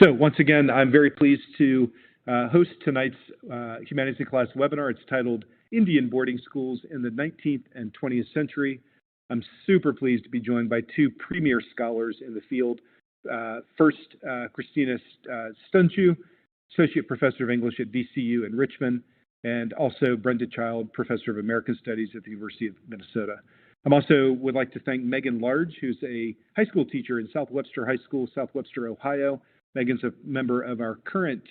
So once again, I'm very pleased to host tonight's Humanities in Class webinar. It's titled Indian Boarding Schools in the 19th and 20th Century. I'm super pleased to be joined by two premier scholars in the field. First, Cristina Stanciu, Associate Professor of English at VCU in Richmond, and also Brenda Child, Professor of American Studies at the University of Minnesota. I also would like to thank Megan Large, who's a high school teacher in South Webster High School, South Webster, Ohio. Megan's a member of our current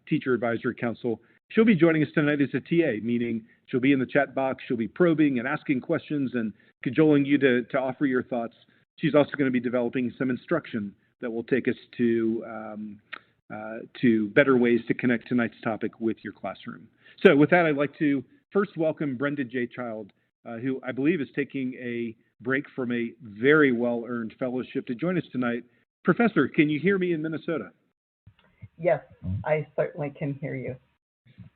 Teacher Advisory Council. She'll be joining us tonight as a TA, meaning she'll be in the chat box, she'll be probing and asking questions and cajoling you to offer your thoughts. She's also going to be developing some instruction that will take us to better ways to connect tonight's topic with your classroom. So with that, I'd like to first welcome Brenda J. Child, who I believe is taking a break from a very well-earned fellowship to join us tonight. Professor, can you hear me in Minnesota? Yes, I certainly can hear you.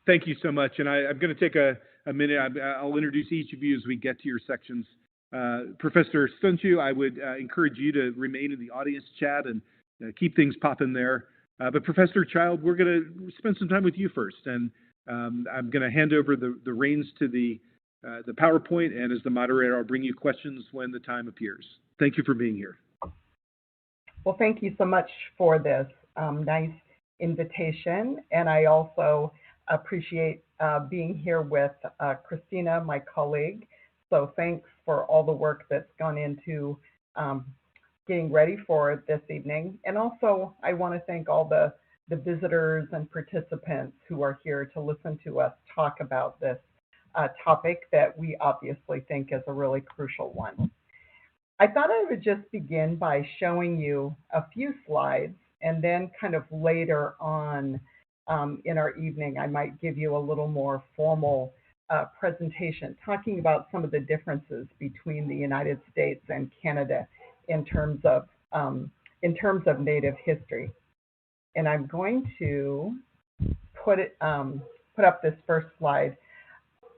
Thank you so much. And I'm going to take a minute. I'll introduce each of you as we get to your sections. Professor Stanciu, I would encourage you to remain in the audience chat and keep things popping there. But Professor Child, we're going to spend some time with you first. And I'm going to hand over the reins to the PowerPoint. And as the moderator, I'll bring you questions when the time appears. Thank you for being here. Well, thank you so much for this nice invitation. And I also appreciate being here with Cristina, my colleague. So thanks for all the work that's gone into getting ready for this evening. And also, I want to thank all the visitors and participants who are here to listen to us talk about this topic that we obviously think is a really crucial one. I thought I would just begin by showing you a few slides, and then kind of later on in our evening, I might give you a little more formal presentation talking about some of the differences between the United States and Canada in terms of Native history. And I'm going to put up this first slide,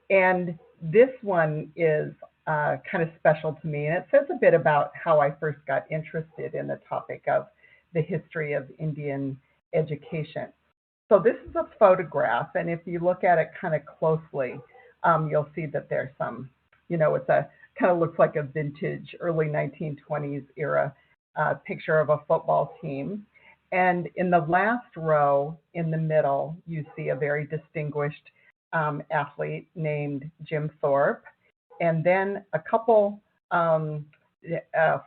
and this one is kind of special to me, and it says a bit about how I first got interested in the topic of the history of Indian education. So this is a photograph, and if you look at it kind of closely, you'll see that there's some, it's a kind of looks like a vintage early 1920s era picture of a football team. And in the last row in the middle, you see a very distinguished athlete named Jim Thorpe. And then a couple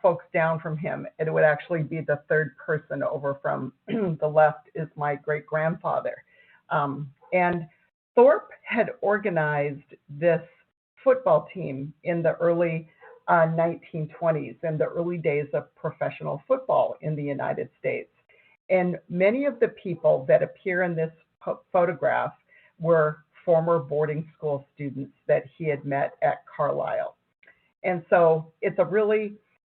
folks down from him, it would actually be the third person over from the left is my great-grandfather. And Thorpe had organized this football team in the early 1920s, in the early days of professional football in the United States. And many of the people that appear in this photograph were former boarding school students that he had met at Carlisle. And so it's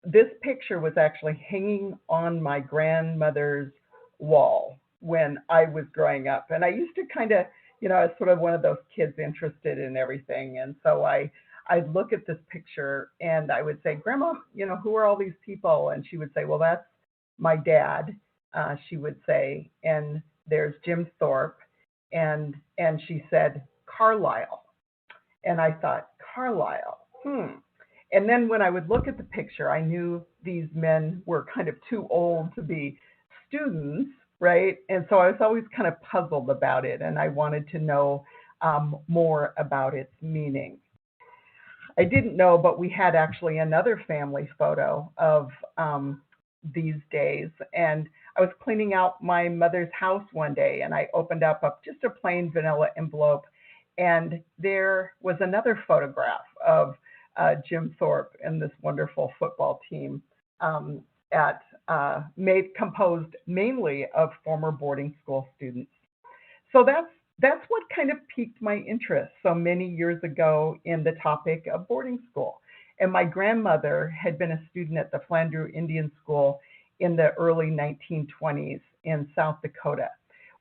this picture was actually hanging on my grandmother's wall when I was growing up. And I used to kind of, I was sort of one of those kids interested in everything. And so I'd look at this picture and I would say, Grandma, who are all these people? And she would say, well, that's my dad, she would say, and there's Jim Thorpe. And she said, Carlisle. And I thought, Carlisle, And then when I would look at the picture, I knew these men were kind of too old to be students, right? And so I was always kind of puzzled about it, and I wanted to know more about its meaning. I didn't know, but we had actually another family photo of these days, and I was cleaning out my mother's house one day, and I opened up just a plain vanilla envelope, and there was another photograph of Jim Thorpe and this wonderful football team composed mainly of former boarding school students. So that's what kind of piqued my interest so many years ago in the topic of boarding school. And my grandmother had been a student at the Carlisle Indian School in the early 1920s in South Dakota.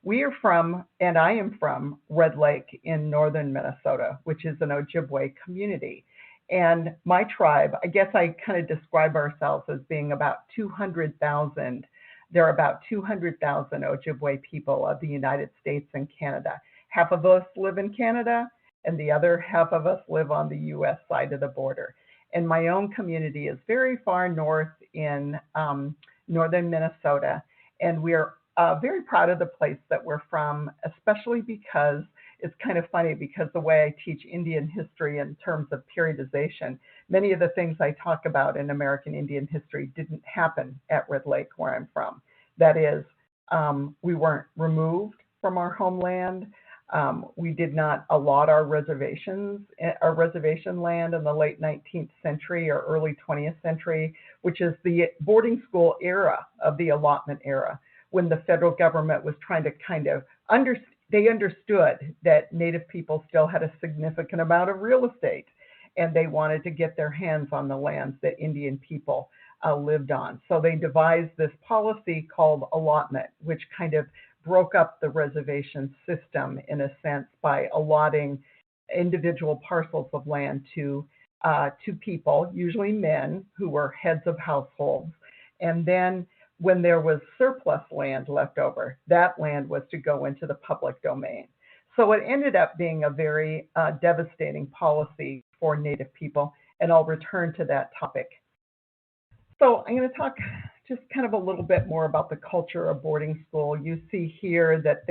We are from, and I am from, Red Lake in northern Minnesota, which is an Ojibwe community. And my tribe, I guess I kind of describe ourselves as being about 200,000 There are about 200,000 Ojibwe people of the United States and Canada. Half of us live in Canada, and the other half of us live on the U.S. side of the border. And my own community is very far north in northern Minnesota, and we're very proud of the place that we're from, especially because it's kind of funny because the way I teach Indian history in terms of periodization, many of the things I talk about in American Indian history didn't happen at Red Lake, where I'm from. That is, we weren't removed from our homeland. We did not allot our reservation land in the late 19th century or early 20th century, which is the boarding school era of the allotment era, when the federal government was trying to kind of they understood that Native people still had a significant amount of real estate, and they wanted to get their hands on the lands that Indian people lived on. So they devised this policy called allotment, which kind of broke up the reservation system in a sense by allotting individual parcels of land to people, usually men, who were heads of households. And then when there was surplus land left over, that land was to go into the public domain. So it ended up being a very devastating policy for Native people, and I'll return to that topic. So I'm going to talk just kind of a little bit more about the culture of boarding school. You see here that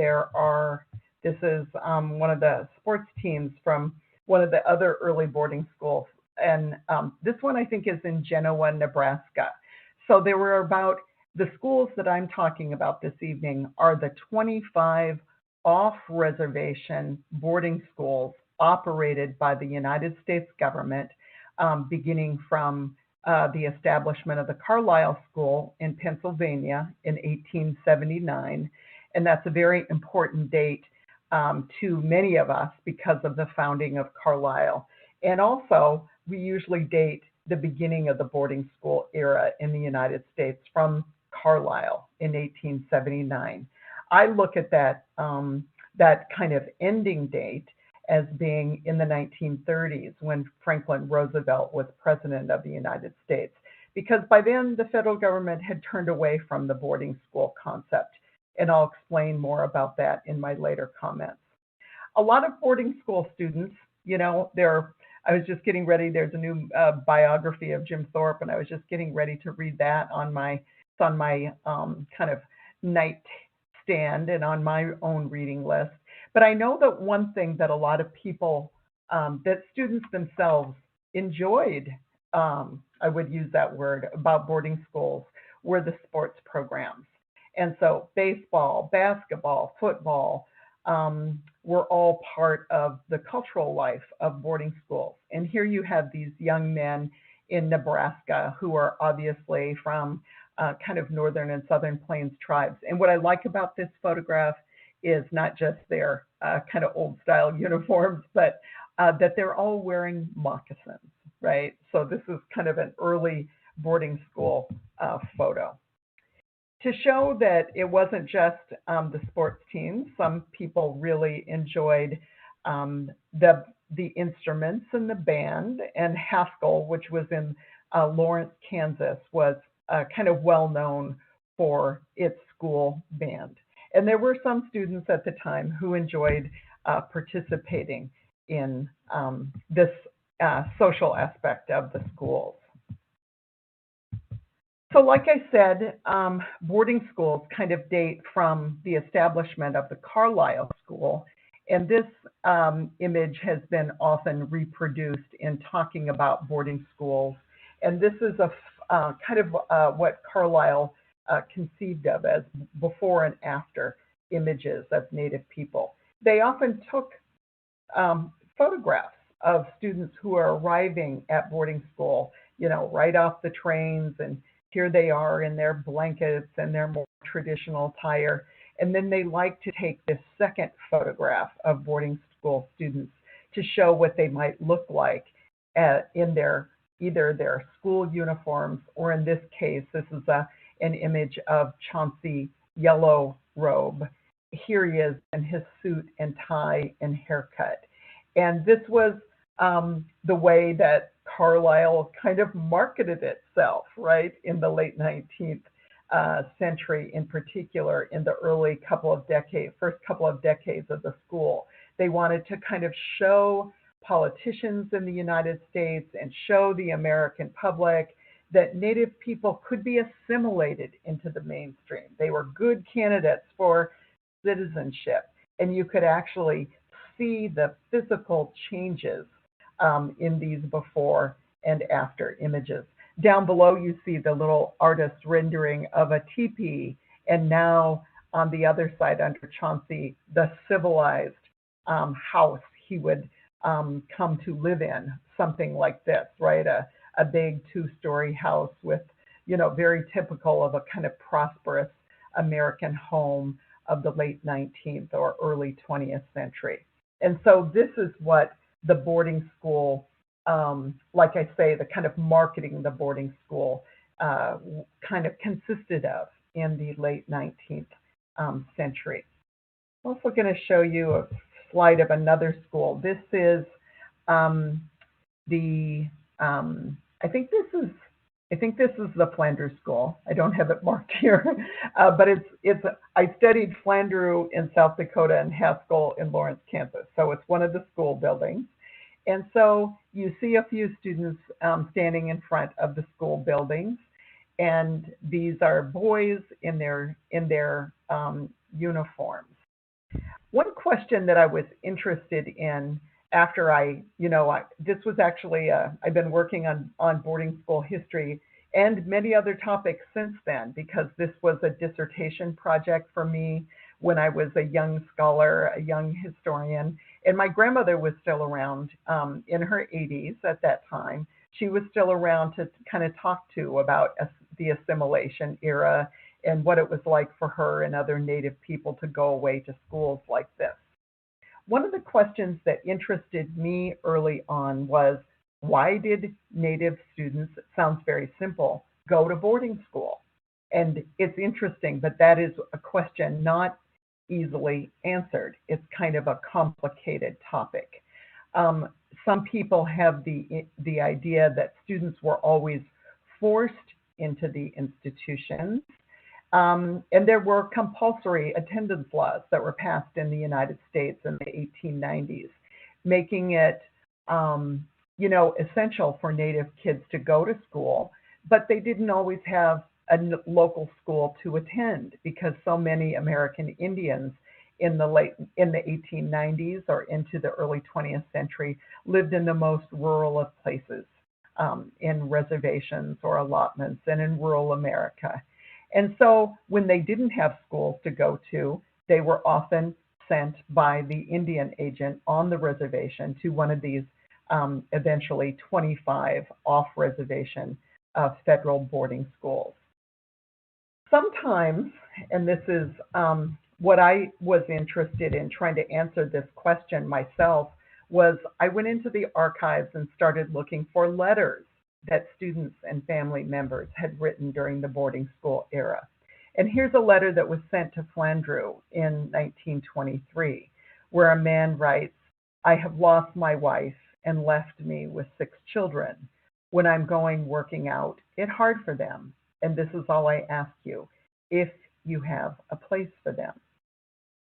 this is one of the sports teams from one of the other early boarding schools. And this one I think is in Genoa, Nebraska. So there were the schools that I'm talking about this evening are the 25 off-reservation boarding schools operated by the United States government, beginning from the establishment of the Carlisle School in Pennsylvania in 1879. And that's a very important date to many of us because of the founding of Carlisle. And also, we usually date the beginning of the boarding school era in the United States from Carlisle in 1879. I look at that kind of ending date as being in the 1930s when Franklin Roosevelt was president of the United States, because by then the federal government had turned away from the boarding school concept, and I'll explain more about that in my later comments. A lot of boarding school students, I was just getting ready, there's a new biography of Jim Thorpe, and I was just getting ready to read that on my kind of nightstand and on my own reading list. But I know that one thing that a lot of people, that students themselves enjoyed, I would use that word, about boarding schools, were the sports programs. And so baseball, basketball, football were all part of the cultural life of boarding schools. And here you have these young men in Nebraska who are obviously from kind of northern and southern plains tribes. And what I like about this photograph is not just their kind of old style uniforms, but that they're all wearing moccasins, right? So this is kind of an early boarding school photo. To show that it wasn't just the sports teams, some people really enjoyed the instruments and the band, and Haskell, which was in Lawrence, Kansas, was kind of well known for its school band. And there were some students at the time who enjoyed participating in this social aspect of the schools. So like I said, boarding schools kind of date from the establishment of the Carlisle School. And this image has been often reproduced in talking about boarding schools. And this is a kind of what Carlisle conceived of as before and after images of Native people. They often took photographs of students who are arriving at boarding school, right off the trains, and here they are in their blankets and their more traditional attire. And then they like to take this second photograph of boarding school students to show what they might look like in either their school uniforms, or in this case, this is an image of Chauncey Yellow Robe. Here he is in his suit and tie and haircut. And this was the way that Carlisle kind of marketed itself, right, in the late 19th century in particular, in the first couple of decades of the school. They wanted to kind of show politicians in the United States and show the American public that Native people could be assimilated into the mainstream. They were good candidates for citizenship, and you could actually see the physical changes in these before and after images. Down below, you see the little artist rendering of a teepee, and now on the other side under Chauncey, the civilized house he would come to live in, something like this, right? A big two-story house with, very typical of a kind of prosperous American home of the late 19th or early 20th century. And so this is what the boarding school, like I say, the kind of marketing the boarding school kind of consisted of in the late 19th century. I'm also going to show you a slide of another school. This is I think this is the Flandreau School. I don't have it marked here, but I studied Flandreau in South Dakota and Haskell in Lawrence, Kansas. So it's one of the school buildings. And so you see a few students standing in front of the school buildings, and these are boys in their uniforms. One question that I was interested in after this was actually, I've been working on boarding school history and many other topics since then, because this was a dissertation project for me when I was a young scholar, a young historian. And my grandmother was still around in her 80s at that time. She was still around to kind of talk to about the assimilation era and what it was like for her and other Native people to go away to schools like this. One of the questions that interested me early on was, why did Native students, it sounds very simple, go to boarding school? And it's interesting, but that is a question not easily answered. It's kind of a complicated topic. Some people have the idea that students were always forced into the institutions. And there were compulsory attendance laws that were passed in the United States in the 1890s, making it, essential for Native kids to go to school, but they didn't always have a local school to attend, because so many American Indians in the 1890s or into the early 20th century lived in the most rural of places, in reservations or allotments and in rural America. And so when they didn't have schools to go to, they were often sent by the Indian agent on the reservation to one of these eventually 25 off-reservation federal boarding schools. Sometimes, and this is what I was interested in trying to answer this question myself, was I went into the archives and started looking for letters that students and family members had written during the boarding school era. And here's a letter that was sent to Flandreau in 1923, where a man writes, "I have lost my wife and left me with 6 children. When I'm going working out, it's hard for them. And this is all I ask you, if you have a place for them."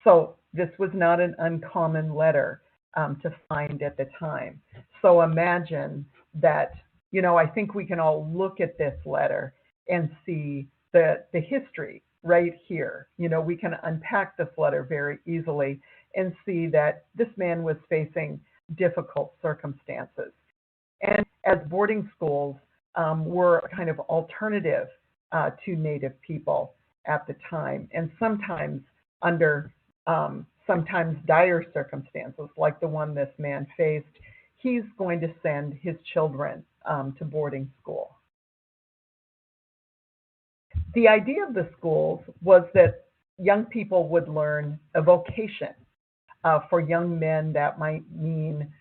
So this was not an uncommon letter to find at the time. So imagine that, I think we can all look at this letter and see the history right here. We can unpack this letter very easily and see that this man was facing difficult circumstances. And as boarding schools were a kind of alternative to Native people at the time, and sometimes under sometimes dire circumstances like the one this man faced, he's going to send his children to boarding school. The idea of the schools was that young people would learn a vocation. For young men, that might mean,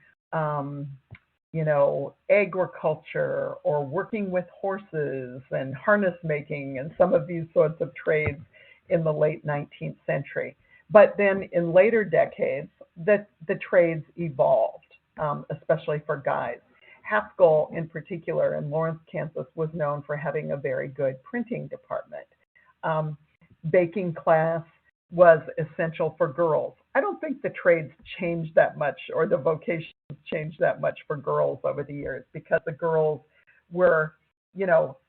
agriculture or working with horses and harness making and some of these sorts of trades in the late 19th century. But then in later decades, the trades evolved, especially for guys. Haskell, in particular, in Lawrence, Kansas, was known for having a very good printing department. Baking class was essential for girls. I don't think the trades changed that much or the vocations changed that much for girls over the years because the girls were,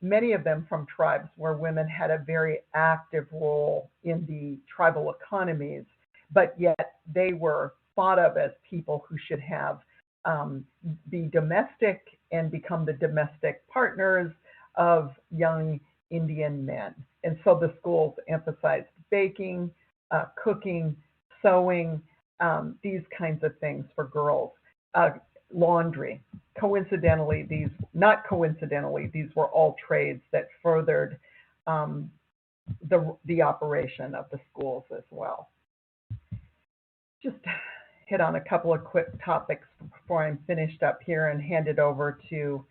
many of them from tribes where women had a very active role in the tribal economies, but yet they were thought of as people who should have be domestic and become the domestic partners of young Indian men. And so the schools emphasized baking, cooking, sewing, these kinds of things for girls. Laundry. Not coincidentally, these were all trades that furthered the operation of the schools as well. Just hit on a couple of quick topics before I'm finished up here and hand it over to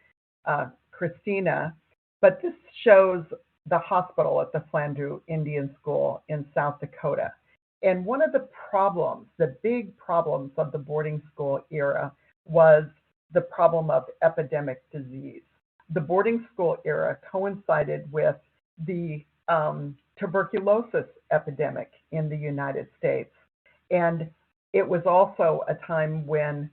Cristina. But this shows the hospital at the Stanciu Indian School in South Dakota. And one of the big problems of the boarding school era was the problem of epidemic disease. The boarding school era coincided with the tuberculosis epidemic in the United States. And it was also a time when,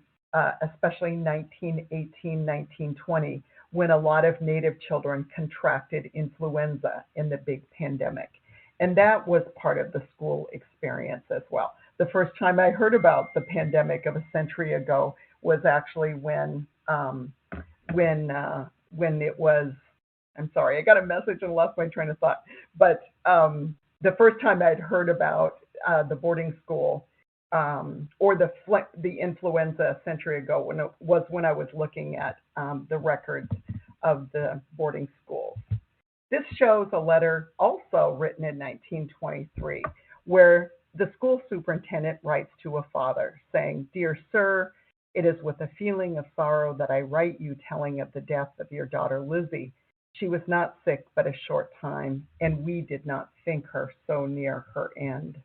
especially 1918, 1920, when a lot of Native children contracted influenza in the big pandemic. And that was part of the school experience as well. The first time I heard about the pandemic of a century ago was actually when it was, I'm sorry, I got a message and lost my train of thought. But the first time I'd heard about the boarding school or the influenza a century ago was when I was looking at the records of the boarding schools. This shows a letter also written in 1923 where the school superintendent writes to a father saying, "Dear sir, it is with a feeling of sorrow that I write you telling of the death of your daughter Lizzie. She was not sick but a short time, and we did not think her so near her end."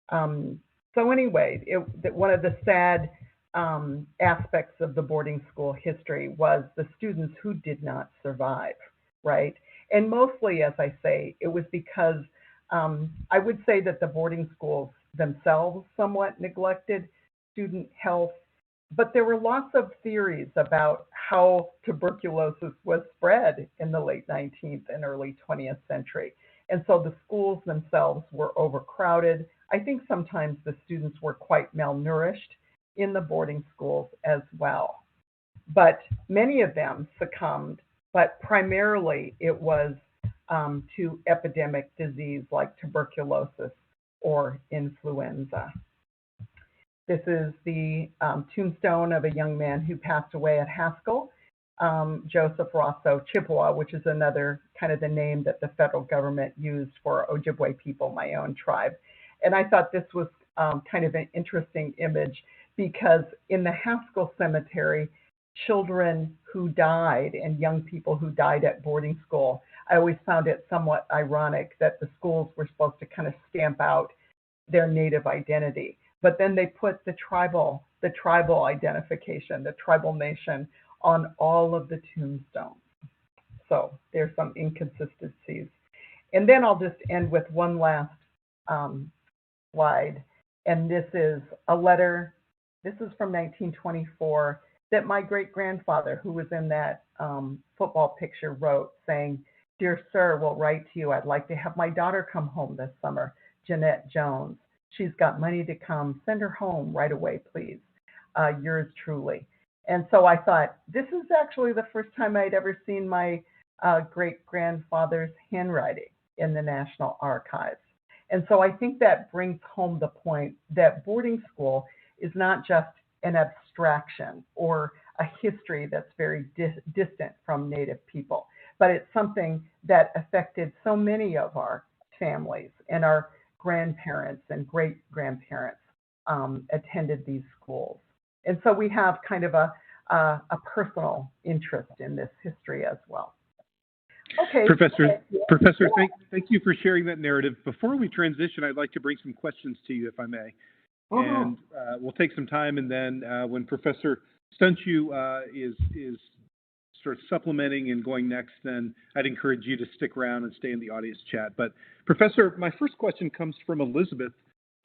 So anyway, one of the sad aspects of the boarding school history was the students who did not survive, right? And mostly, as I say, it was because I would say that the boarding schools themselves somewhat neglected student health, but there were lots of theories about how tuberculosis was spread in the late 19th and early 20th century. And so the schools themselves were overcrowded. I think sometimes the students were quite malnourished in the boarding schools as well. But many of them succumbed, but primarily it was to epidemic disease like tuberculosis or influenza. This is the tombstone of a young man who passed away at Haskell, Joseph Rosso Chippewa, which is another kind of the name that the federal government used for Ojibwe people, my own tribe. And I thought this was kind of an interesting image because in the Haskell Cemetery, children who died and young people who died at boarding school, I always found it somewhat ironic that the schools were supposed to kind of stamp out their Native identity. But then they put the tribal identification, the tribal nation on all of the tombstones. So there's some inconsistencies. And then I'll just end with one last slide. And this is a letter. This is from 1924 that my great-grandfather, who was in that football picture, wrote saying, "Dear sir, will write to you. I'd like to have my daughter come home this summer, Jeanette Jones. She's got money to come. Send her home right away, please. Yours truly." And so I thought, this is actually the first time I'd ever seen my great-grandfather's handwriting in the National Archives. And so I think that brings home the point that boarding school is not just an abstraction or a history that's very distant from Native people, but it's something that affected so many of our families, and our grandparents and great-grandparents attended these schools. And so we have kind of a personal interest in this history as well. Okay. Professor, thank you for sharing that narrative. Before we transition, I'd like to bring some questions to you, if I may. And we'll take some time, and then when Professor Stanciu is sort of supplementing and going next, then I'd encourage you to stick around and stay in the audience chat. But Professor, my first question comes from Elizabeth.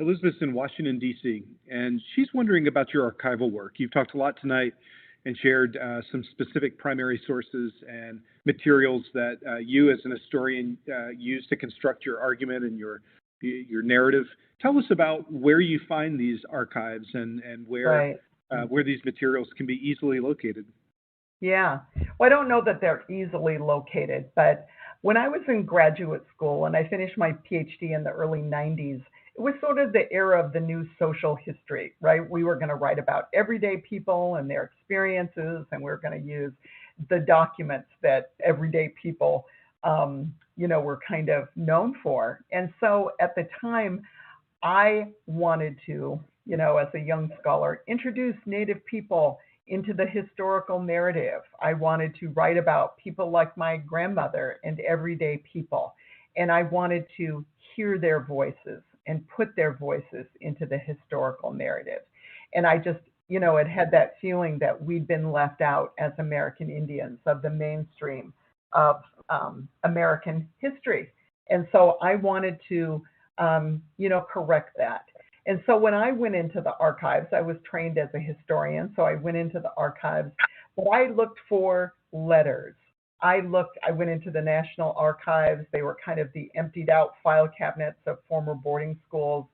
Elizabeth's in Washington, D.C., and she's wondering about your archival work. You've talked a lot tonight and shared some specific primary sources and materials that you as an historian use to construct your argument and your narrative. Tell us about where you find these archives and where these materials can be easily located. Yeah. Well, I don't know that they're easily located, but when I was in graduate school and I finished my PhD in the early 90s, it was sort of the era of the new social history, right? We were going to write about everyday people and their experiences, and we were going to use the documents that everyday people, were kind of known for. And so at the time, I wanted to, as a young scholar, introduce Native people into the historical narrative. I wanted to write about people like my grandmother and everyday people. And I wanted to hear their voices and put their voices into the historical narrative. And I just, had that feeling that we'd been left out as American Indians of the mainstream of American history. And so I wanted to, correct that. And so when I went into the archives, I was trained as a historian, so I went into the archives, but I looked for letters. I went into the National Archives. They were kind of the emptied out file cabinets of former boarding schools.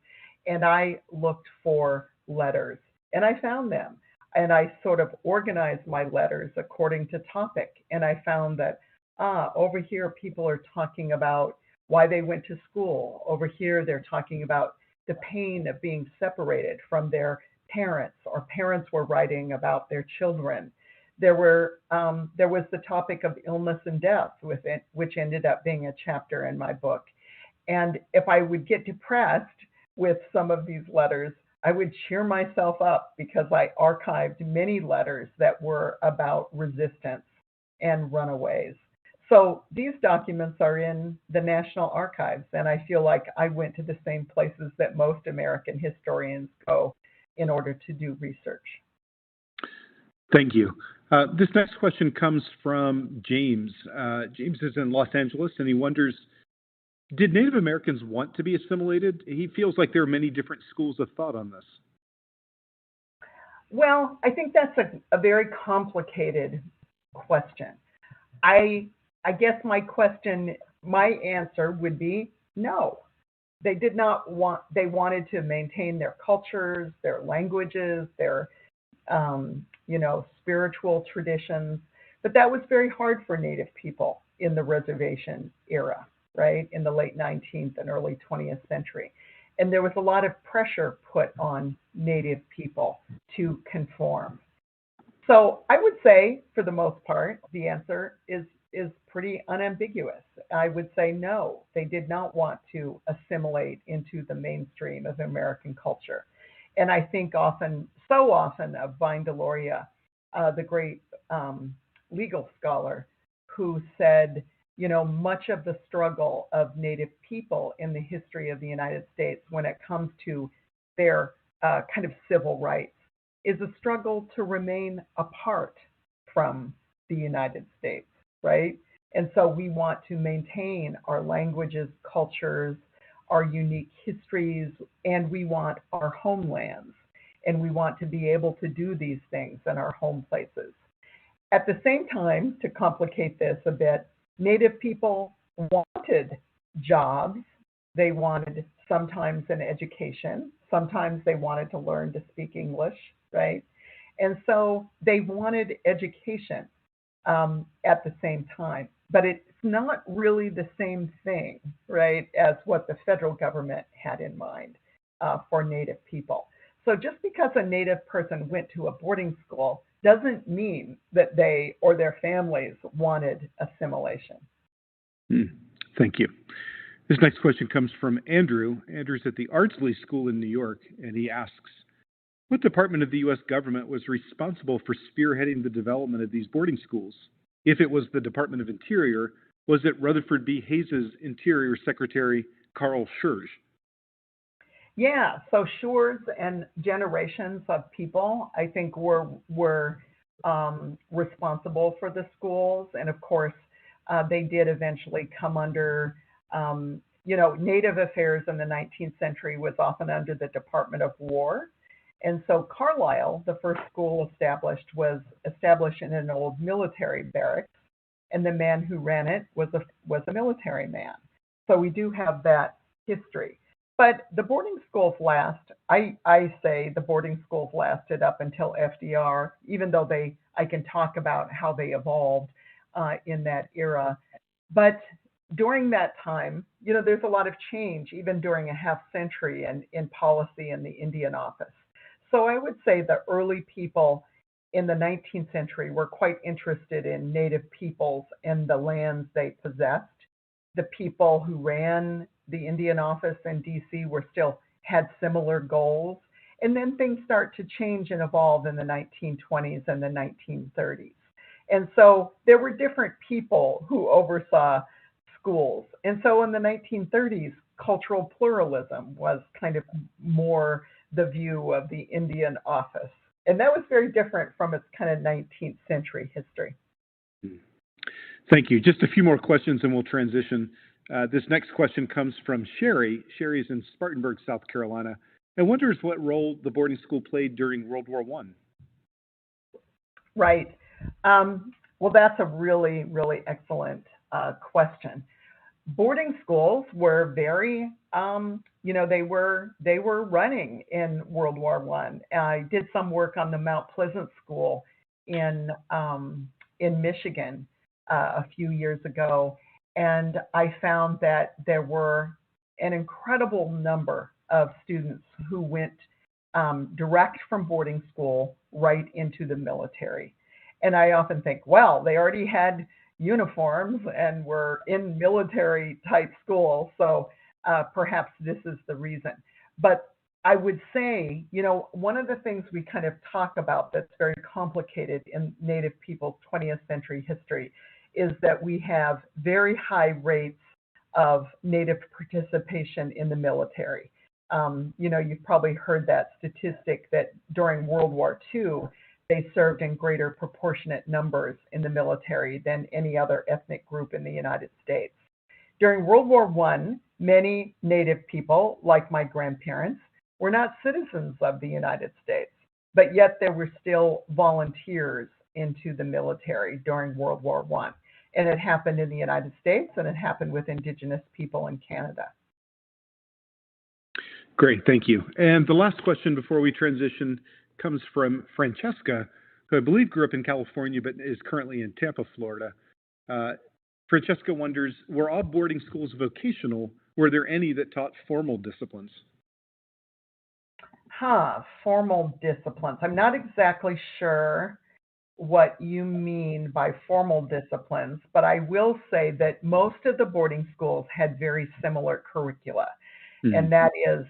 And I looked for letters and I found them. And I sort of organized my letters according to topic. And I found that, over here, people are talking about why they went to school. Over here, they're talking about the pain of being separated from their parents, or parents were writing about their children. There was the topic of illness and death, which ended up being a chapter in my book. And if I would get depressed with some of these letters, I would cheer myself up because I archived many letters that were about resistance and runaways. So these documents are in the National Archives, and I feel like I went to the same places that most American historians go in order to do research. Thank you. This next question comes from James. James is in Los Angeles, and he wonders, did Native Americans want to be assimilated? He feels like there are many different schools of thought on this. Well, I think that's a very complicated question. I guess my answer would be no. They did not want, they wanted to maintain their cultures, their languages, their, spiritual traditions. But that was very hard for Native people in the reservation era, right? In the late 19th and early 20th century. And there was a lot of pressure put on Native people to conform. So I would say, for the most part, the answer is pretty unambiguous. I would say no, they did not want to assimilate into the mainstream of American culture. And I think so often of Vine Deloria, the great legal scholar, who said, much of the struggle of Native people in the history of the United States when it comes to their kind of civil rights is a struggle to remain apart from the United States, right? And so we want to maintain our languages, cultures, our unique histories, and we want our homelands. And we want to be able to do these things in our home places. At the same time, to complicate this a bit, Native people wanted jobs. They wanted sometimes an education. Sometimes they wanted to learn to speak English, right? And so they wanted education at the same time. But it's not really the same thing, right, as what the federal government had in mind for Native people. So just because a Native person went to a boarding school doesn't mean that they or their families wanted assimilation. Thank you. This next question comes from Andrew. Andrew's at the Ardsley School in New York, and he asks, what department of the U.S. government was responsible for spearheading the development of these boarding schools? If it was the Department of Interior, was it Rutherford B. Hayes's Interior Secretary, Carl Schurz? Yeah, so Schurz and generations of people, I think, were responsible for the schools. And of course, they did eventually come under, Native affairs in the 19th century was often under the Department of War. And so Carlisle, the first school established, was established in an old military barracks, and the man who ran it was a military man. So we do have that history. But the boarding schools I say the boarding schools lasted up until FDR, even though I can talk about how they evolved in that era. But during that time, there's a lot of change, even during a half century in policy in the Indian office. So I would say the early people in the 19th century were quite interested in Native peoples and the lands they possessed. The people who ran the Indian office in DC had similar goals. And then things start to change and evolve in the 1920s and the 1930s. And so there were different people who oversaw schools. And so in the 1930s, cultural pluralism was kind of more the view of the Indian office. And that was very different from its kind of 19th century history. Thank you. Just a few more questions and we'll transition. This next question comes from Sherry. Sherry is in Spartanburg, South Carolina, and wonders what role the boarding school played during World War I. Right. Well, that's a really, really excellent question. Boarding schools were very, they were running in World War I. I did some work on the Mount Pleasant School in Michigan a few years ago, and I found that there were an incredible number of students who went direct from boarding school right into the military. And I often think, well, they already had uniforms and were in military type school, so perhaps this is the reason. But I would say, one of the things we kind of talk about that's very complicated in Native people's 20th century history is that we have very high rates of Native participation in the military. You've probably heard that statistic that during World War II, they served in greater proportionate numbers in the military than any other ethnic group in the United States. During World War I, many Native people, like my grandparents, were not citizens of the United States, but yet there were still volunteers into the military during World War I. And it happened in the United States, and it happened with Indigenous people in Canada. Great, thank you. And the last question before we transition comes from Francesca, who I believe grew up in California but is currently in Tampa, Florida. Francesca wonders, were all boarding schools vocational? Were there any that taught formal disciplines? Formal disciplines. I'm not exactly sure what you mean by formal disciplines, but I will say that most of the boarding schools had very similar curricula. Mm-hmm. And that is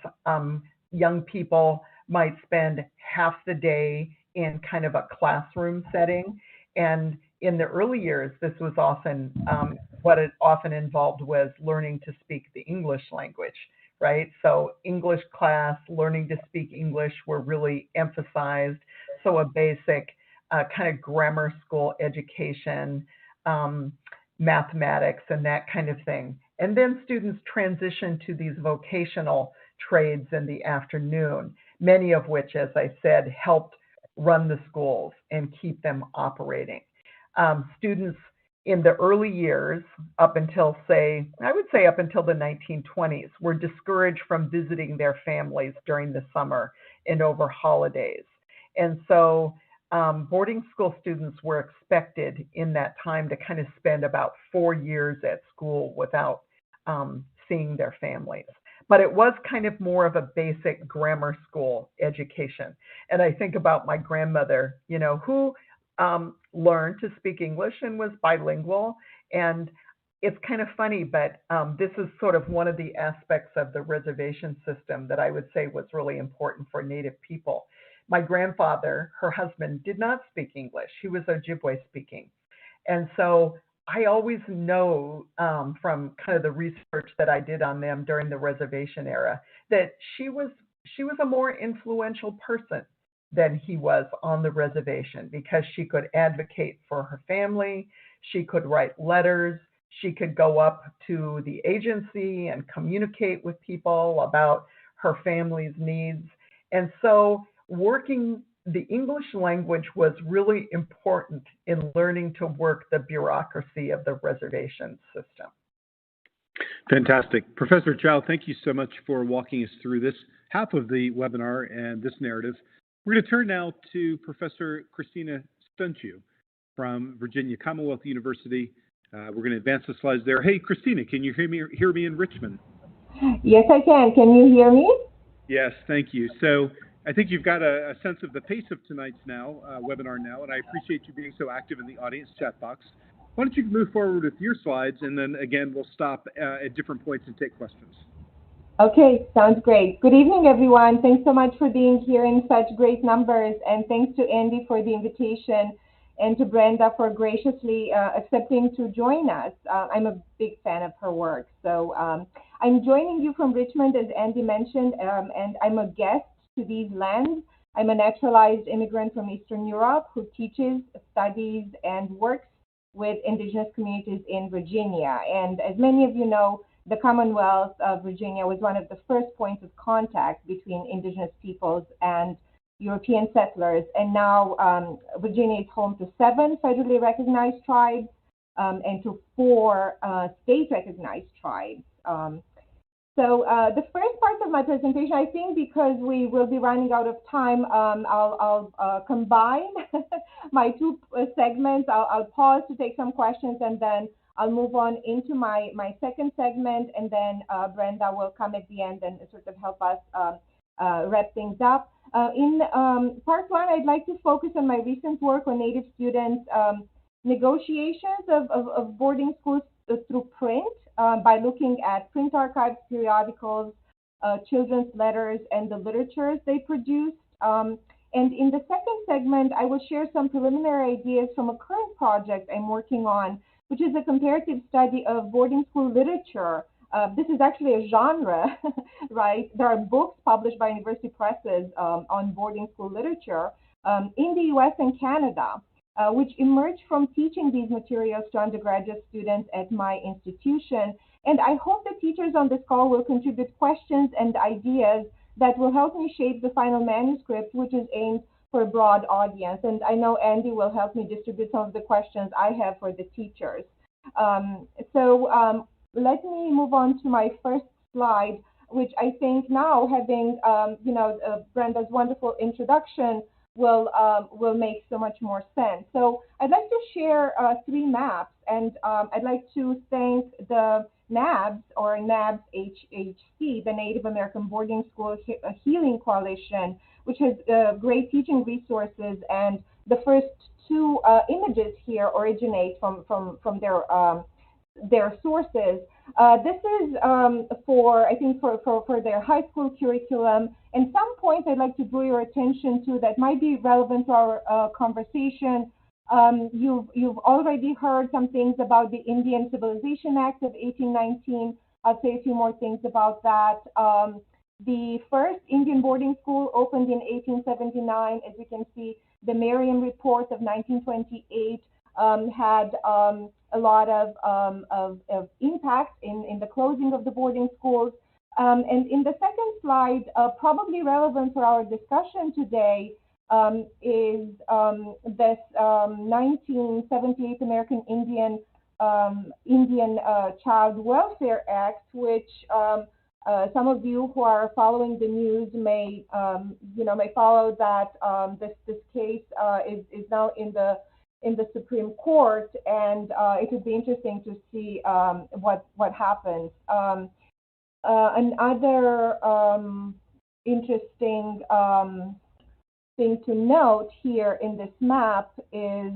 young people might spend half the day in kind of a classroom setting. And in the early years, this was often, what it often involved was learning to speak the English language, right? So English class, learning to speak English were really emphasized. So a basic kind of grammar school education, mathematics, and that kind of thing. And then students transitioned to these vocational trades in the afternoon, many of which, as I said, helped run the schools and keep them operating. Students in the early years, up until the 1920s, were discouraged from visiting their families during the summer and over holidays. And so boarding school students were expected in that time to kind of spend about 4 years at school without seeing their families. But it was kind of more of a basic grammar school education. And I think about my grandmother, who learned to speak English and was bilingual. And it's kind of funny, but this is sort of one of the aspects of the reservation system that I would say was really important for Native people. My grandfather, her husband, did not speak English. He was Ojibwe speaking. And so I always know from kind of the research that I did on them during the reservation era that she was a more influential person than he was on the reservation because she could advocate for her family, she could write letters, she could go up to the agency and communicate with people about her family's needs. And so working the English language was really important in learning to work the bureaucracy of the reservation system. Fantastic. Professor Chow, thank you so much for walking us through this half of the webinar and this narrative. We're going to turn now to Professor Cristina Stanciu from Virginia Commonwealth University. We're going to advance the slides there. Hey, Cristina, can you hear me in Richmond? Yes, I can. Can you hear me? Yes, thank you. So I think you've got a sense of the pace of tonight's webinar now, and I appreciate you being so active in the audience chat box. Why don't you move forward with your slides, and then again, we'll stop at different points and take questions. Okay, sounds great. Good evening, everyone. Thanks so much for being here in such great numbers, and thanks to Andy for the invitation and to Brenda for graciously accepting to join us. I'm a big fan of her work. So I'm joining you from Richmond, as Andy mentioned, and I'm a guest to these lands. I'm a naturalized immigrant from Eastern Europe who teaches, studies, and works with Indigenous communities in Virginia. And as many of you know, the Commonwealth of Virginia was one of the first points of contact between Indigenous peoples and European settlers. And now Virginia is home to 7 federally recognized tribes and to 4 state-recognized tribes. So the first part of my presentation, I think because we will be running out of time, I'll combine my 2 segments. I'll pause to take some questions, and then I'll move on into my second segment, and then Brenda will come at the end and sort of help us wrap things up. In part 1, I'd like to focus on my recent work on Native students' negotiations of boarding schools through print by looking at print archives, periodicals, children's letters, and the literatures they produced. And in the second segment, I will share some preliminary ideas from a current project I'm working on, which is a comparative study of boarding school literature. This is actually a genre, right? There are books published by university presses on boarding school literature in the US and Canada, which emerged from teaching these materials to undergraduate students at my institution. And I hope the teachers on this call will contribute questions and ideas that will help me shape the final manuscript, which is aimed for a broad audience. And I know Andy will help me distribute some of the questions I have for the teachers. Let me move on to my first slide, which I think now, having Brenda's wonderful introduction, will make so much more sense. So I'd like to share 3 maps, and I'd like to thank the NABS, or NABS HHC, the Native American Boarding School Healing Coalition, which has great teaching resources, and the first 2 images here originate from their sources. This is for their high school curriculum. And some points I'd like to draw your attention to that might be relevant to our conversation. You've already heard some things about the Indian Civilization Act of 1819. I'll say a few more things about that. The first Indian boarding school opened in 1879. As you can see, the Merriam Report of 1928 had a lot of impact in the closing of the boarding schools. And in the second slide, probably relevant for our discussion today, is this 1978 American Indian Child Welfare Act, which some of you who are following the news may follow that this case is now in the Supreme Court, and it would be interesting to see what happens. Another interesting thing to note here in this map is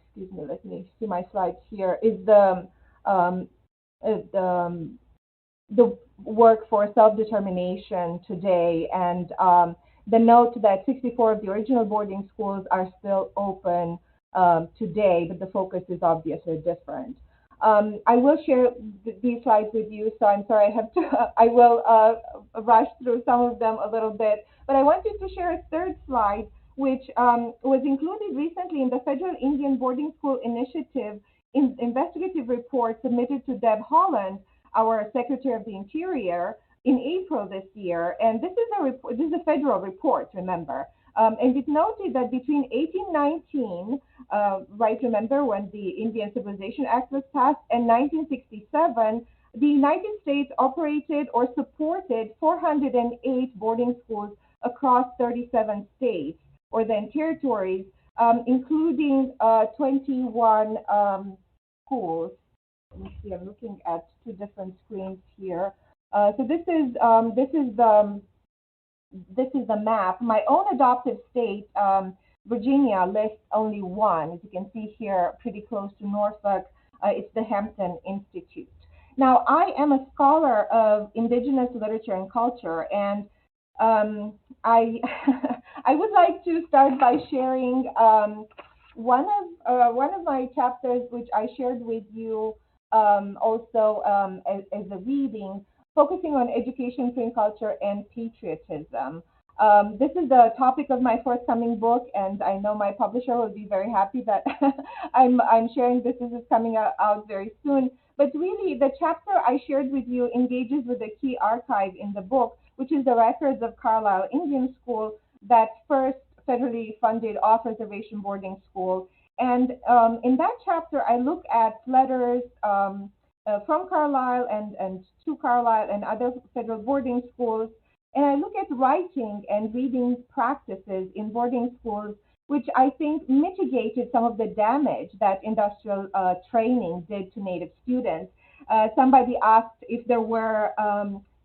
excuse me, let me see my slides here, is the work for self-determination today, and the note that 64 of the original boarding schools are still open today, but the focus is obviously different. I will share these slides with you, so I'm sorry I will rush through some of them a little bit. But I wanted to share a third slide, which was included recently in the Federal Indian Boarding School Initiative investigative report submitted to Deb Haaland, our Secretary of the Interior, in April this year. And this is a report, this is a federal report, remember. And it noted that between 1819, right, remember when the Indian Civilization Act was passed, and 1967, the United States operated or supported 408 boarding schools across 37 states or then territories, including 21 schools. Let me see, I'm looking at two different screens here. So this is the map. My own adopted state, Virginia, lists only one. As you can see here, pretty close to Northrop, it's the Hampton Institute. Now, I am a scholar of Indigenous literature and culture, and I I would like to start by sharing one of my chapters, which I shared with you also as a reading, focusing on education, print culture, and patriotism. This is the topic of my forthcoming book, and I know my publisher will be very happy that I'm sharing this. This is coming out very soon. But really, the chapter I shared with you engages with a key archive in the book, which is the records of Carlisle Indian School, that first federally funded off-reservation boarding school. And in that chapter, I look at letters from Carlisle and to Carlisle and other federal boarding schools, and I look at writing and reading practices in boarding schools, which I think mitigated some of the damage that industrial training did to Native students. Somebody asked if there were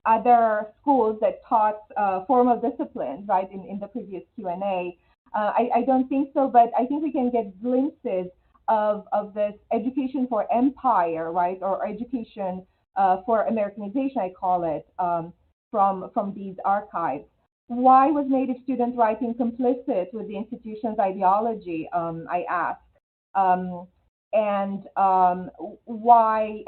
other schools that taught formal disciplines, right, in the previous Q&A. I don't think so, but I think we can get glimpses of this education for empire, right, or education for Americanization, I call it, from these archives. Why was Native student writing complicit with the institution's ideology, I asked. Why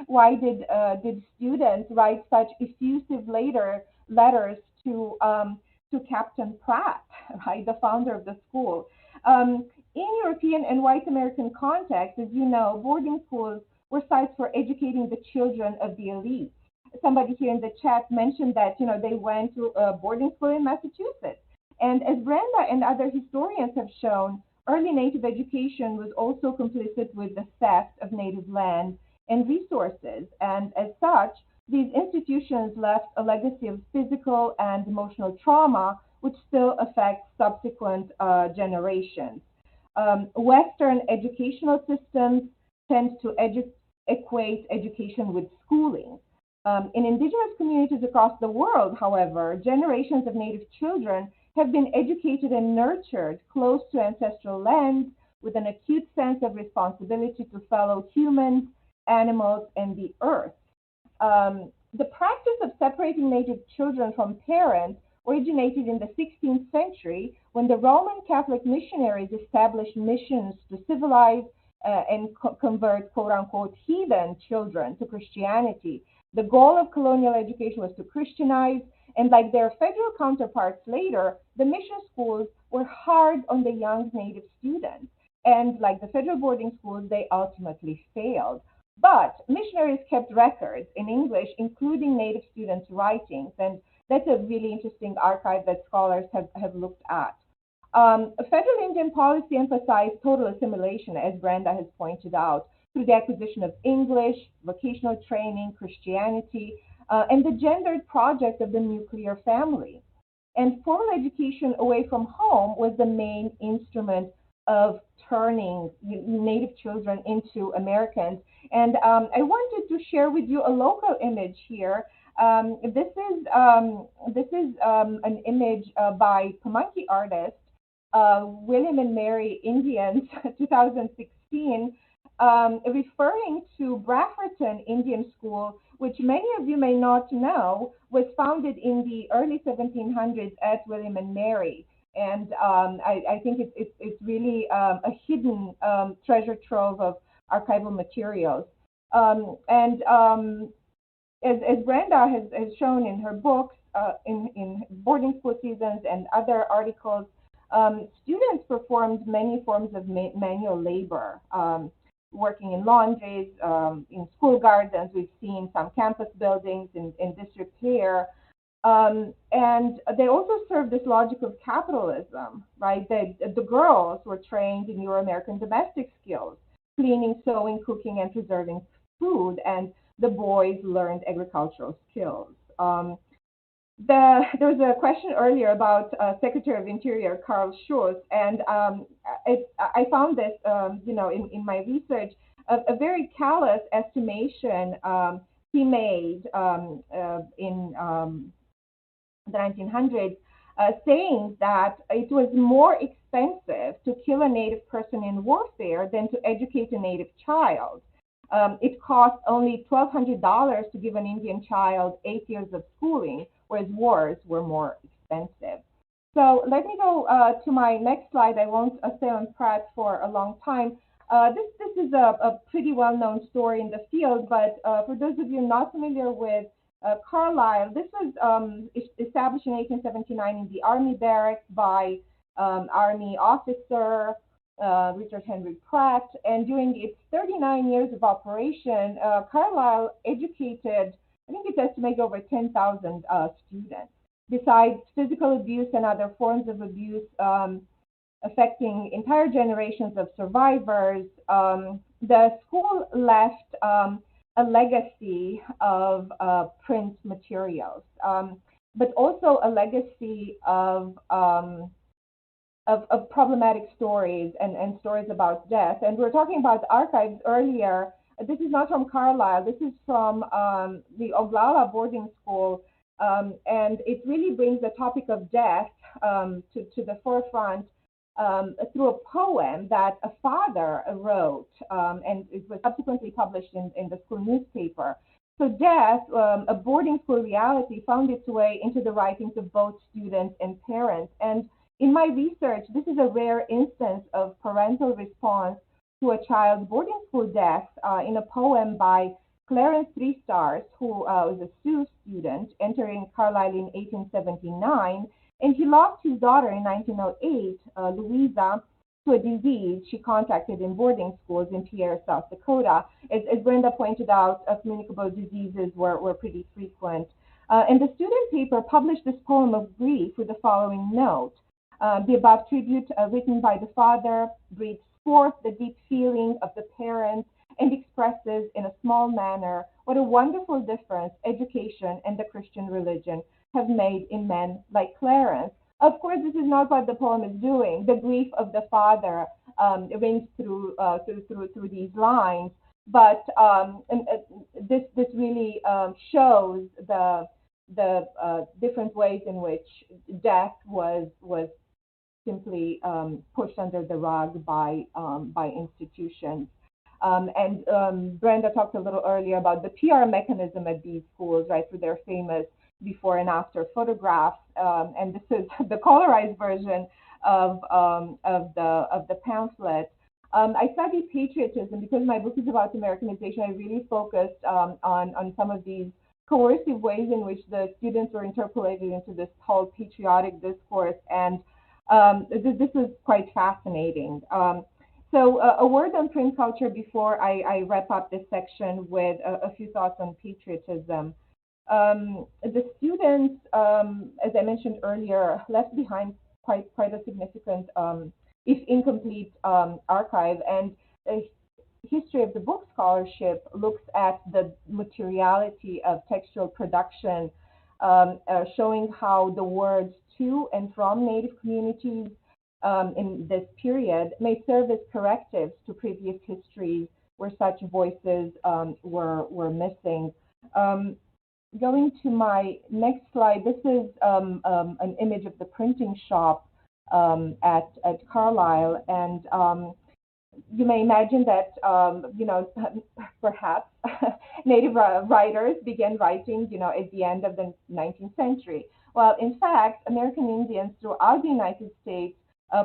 why did students write such effusive letters to Captain Pratt, right, the founder of the school? In European and white American context, as you know, boarding schools were sites for educating the children of the elite. Somebody here in the chat mentioned that, you know, they went to a boarding school in Massachusetts. And as Brenda and other historians have shown, early Native education was also complicit with the theft of Native land and resources. And as such, these institutions left a legacy of physical and emotional trauma, which still affects subsequent generations. Western educational systems tend to equate education with schooling. In Indigenous communities across the world, however, generations of Native children have been educated and nurtured close to ancestral lands with an acute sense of responsibility to fellow humans, animals, and the earth. The practice of separating Native children from parents originated in the 16th century when the Roman Catholic missionaries established missions to civilize and convert quote-unquote heathen children to Christianity. The goal of colonial education was to Christianize, and like their federal counterparts later, the mission schools were hard on the young Native students. And like the federal boarding schools, they ultimately failed. But missionaries kept records in English, including Native students' writings, and that's a really interesting archive that scholars have looked at. Federal Indian policy emphasized total assimilation, as Brenda has pointed out, through the acquisition of English, vocational training, Christianity, and the gendered project of the nuclear family. And formal education away from home was the main instrument of turning Native children into Americans. And I wanted to share with you a local image here. This is an image by Pamunkey artist, William and Mary Indians, 2016, referring to Brafferton Indian School, which many of you may not know, was founded in the early 1700s at William and Mary. And I think it's really a hidden treasure trove of archival materials. as Brenda has shown in her books, in boarding school seasons and other articles, students performed many forms of manual labor, working in laundries, in school gardens. We've seen some campus buildings in disrepair. And they also served this logic of capitalism, right? The girls were trained in Euro-American domestic skills, cleaning, sewing, cooking, and preserving food, and the boys learned agricultural skills. There was a question earlier about Secretary of Interior Karl Schurz, and I found this, in my research, a very callous estimation he made in the 1900s, saying that it was more expensive to kill a native person in warfare than to educate a native child. It cost only $1,200 to give an Indian child 8 years of schooling, whereas wars were more expensive. So let me go to my next slide. I won't stay on Pratt for a long time. This is a pretty well-known story in the field, but for those of you not familiar with Carlisle, this was established in 1879 in the Army barracks by Army officer Richard Henry Pratt, and during its 39 years of operation, Carlisle educated, I think it's estimated, over 10,000 students. Besides physical abuse and other forms of abuse affecting entire generations of survivors, the school left a legacy of print materials, but also a legacy of problematic stories and stories about death. And we were talking about the archives earlier. This is not from Carlisle. This is from the Oglala boarding school, and it really brings the topic of death to the forefront through a poem that a father wrote, and it was subsequently published in the school newspaper. So death, a boarding school reality, found its way into the writings of both students and parents. And in my research, this is a rare instance of parental response to a child's boarding school death in a poem by Clarence Three Stars, who was a Sioux student entering Carlisle in 1879. And he lost his daughter in 1908, Louisa, to a disease she contracted in boarding schools in Pierre, South Dakota. As Brenda pointed out, communicable diseases were pretty frequent. And the student paper published this poem of grief with the following note. The above tribute, written by the father, breathes forth the deep feeling of the parents and expresses in a small manner what a wonderful difference education and the Christian religion have made in men like Clarence. Of course, this is not what the poem is doing. The grief of the father rings through these lines, but this really shows the different ways in which death was simply pushed under the rug by institutions. Brenda talked a little earlier about the PR mechanism at these schools, right, through their famous before and after photographs, and this is the colorized version of the pamphlet. I studied patriotism because my book is about Americanization. I really focused on some of these coercive ways in which the students were interpolated into this whole patriotic discourse, and this is quite fascinating. So a word on print culture before I wrap up this section with a few thoughts on patriotism. The students, as I mentioned earlier, left behind quite a significant, if incomplete, archive, and a history of the book scholarship looks at the materiality of textual production, showing how the words to and from Native communities in this period may serve as correctives to previous histories where such voices were missing. Going to my next slide, this is an image of the printing shop at Carlisle, and you may imagine that perhaps Native writers began writing, at the end of the 19th century. Well, in fact, American Indians throughout the United States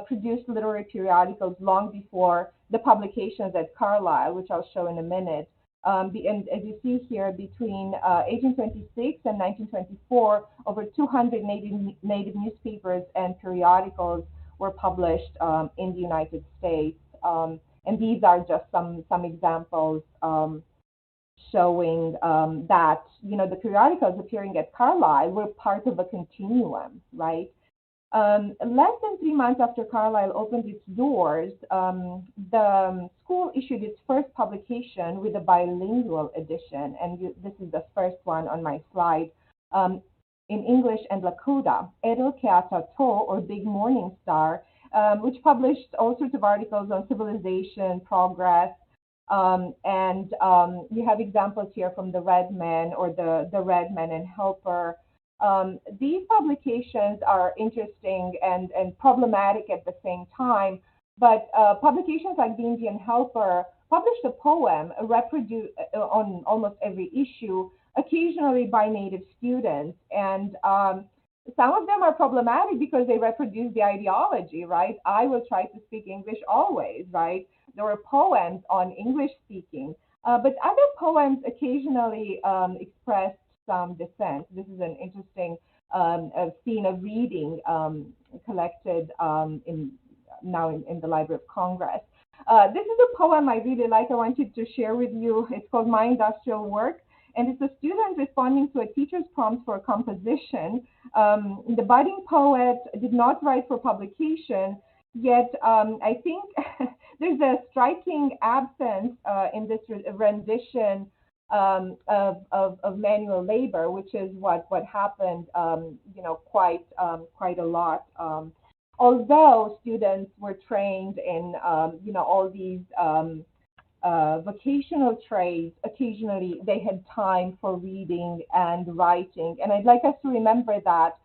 produced literary periodicals long before the publications at Carlisle, which I'll show in a minute. And as you see here, between 1826 and 1924, over 200 native newspapers and periodicals were published in the United States. And these are just some examples showing that, the periodicals appearing at Carlisle were part of a continuum, right? Less than 3 months after Carlisle opened its doors, the school issued its first publication with a bilingual edition, and this is the first one on my slide, in English and Lakota, Edo Keata To, or Big Morning Star, which published all sorts of articles on civilization, progress, and you have examples here from the Red Men or the Red Men and Helper. These publications are interesting and problematic at the same time, but publications like the Indian Helper published a poem reproduced on almost every issue, occasionally by Native students. And some of them are problematic because they reproduce the ideology, right? I will try to speak English always, right? There were poems on English speaking, but other poems occasionally expressed some dissent. This is an interesting scene of reading collected in the Library of Congress. This is a poem I really like. I wanted to share with you. It's called My Industrial Work, and it's a student responding to a teacher's prompt for a composition. The budding poet did not write for publication, yet I think there's a striking absence in this rendition of manual labor, which is what happened, quite a lot. Although students were trained in, all these vocational trades, occasionally they had time for reading and writing. And I'd like us to remember that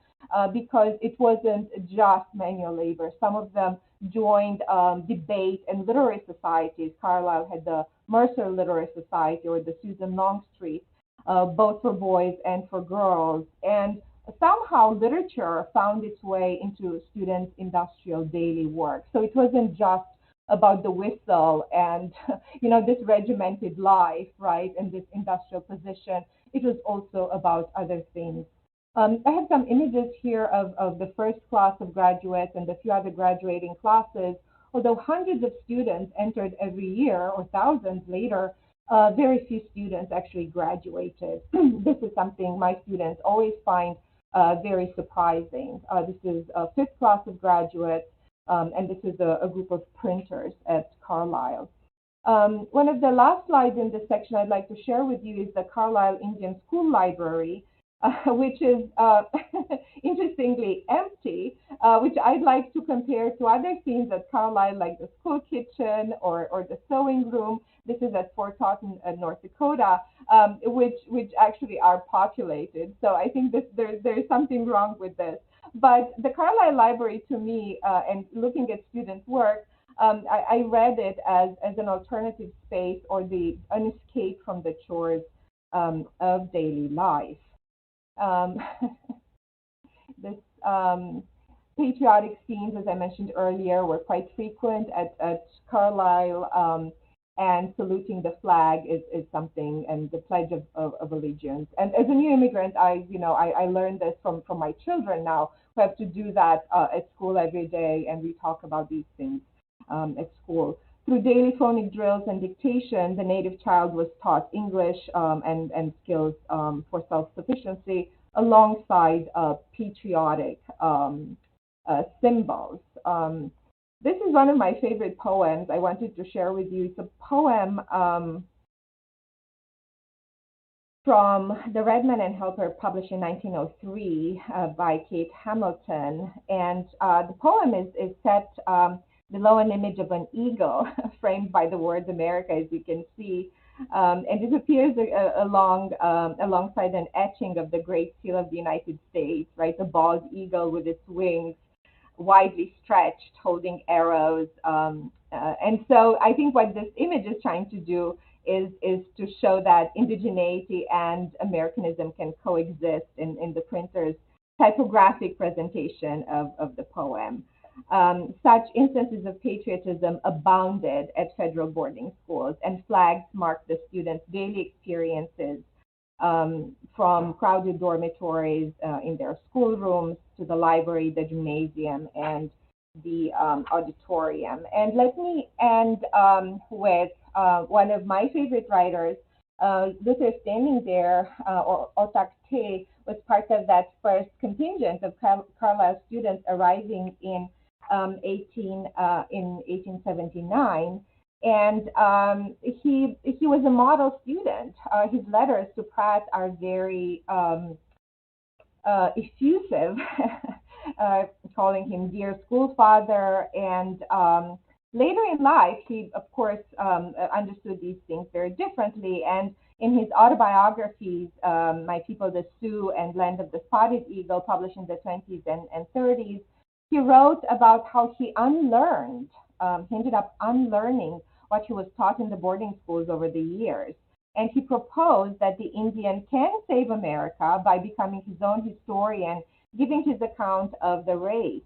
because it wasn't just manual labor. Some of them joined debate and literary societies. Carlisle had the Mercer Literary Society or the Susan Longstreet, both for boys and for girls. And somehow literature found its way into students' industrial daily work. So it wasn't just about the whistle and, this regimented life, right, and this industrial position. It was also about other things. I have some images here of the first class of graduates and a few other graduating classes. Although hundreds of students entered every year, or thousands later, very few students actually graduated. This is something my students always find very surprising. This is a fifth class of graduates, and this is a group of printers at Carlisle. One of the last slides in this section I'd like to share with you is the Carlisle Indian School Library, which is interestingly empty, which I'd like to compare to other scenes at Carlisle, like the school kitchen or the sewing room. This is at Fort Totten, North Dakota, which actually are populated. So I think there's something wrong with this. But the Carlisle Library, to me, and looking at students' work, I read it as an alternative space or an escape from the chores of daily life. This patriotic scenes, as I mentioned earlier, were quite frequent at Carlisle, and saluting the flag is something, and the Pledge of Allegiance. And as a new immigrant, I learned this from my children now, who have to do that at school every day, and we talk about these things at school. Through daily phonic drills and dictation, the native child was taught English and skills for self-sufficiency alongside patriotic symbols. This is one of my favorite poems I wanted to share with you. It's a poem from The Red Man and Helper, published in 1903 by Kate Hamilton. And the poem is set below an image of an eagle framed by the words America, as you can see. And it appears alongside an etching of the Great Seal of the United States, right? The bald eagle with its wings widely stretched, holding arrows. And so I think what this image is trying to do is to show that indigeneity and Americanism can coexist in the printer's typographic presentation of the poem. Such instances of patriotism abounded at federal boarding schools, and flags marked the students' daily experiences, from crowded dormitories in their schoolrooms to the library, the gymnasium, and the auditorium. And let me end with one of my favorite writers, Luther Standing There, or Otakte, was part of that first contingent of Carlisle students arriving in 1879. And he was a model student. His letters to Pratt are very effusive, calling him dear school father. And later in life, he, of course, understood these things very differently. And in his autobiographies, My People, the Sioux, and Land of the Spotted Eagle, published in the 20s and 30s, he wrote about how he unlearned, he ended up unlearning what he was taught in the boarding schools over the years. And he proposed that the Indian can save America by becoming his own historian, giving his account of the race.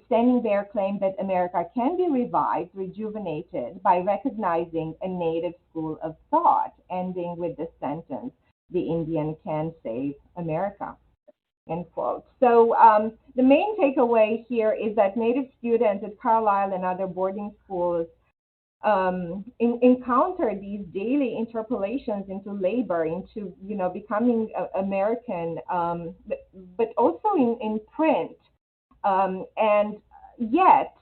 Standing There claimed that America can be revived, rejuvenated, by recognizing a native school of thought, ending with the sentence, the Indian can save America, end quote. So the main takeaway here is that Native students at Carlisle and other boarding schools encounter these daily interpolations into labor, into becoming American, but also in print. And yet,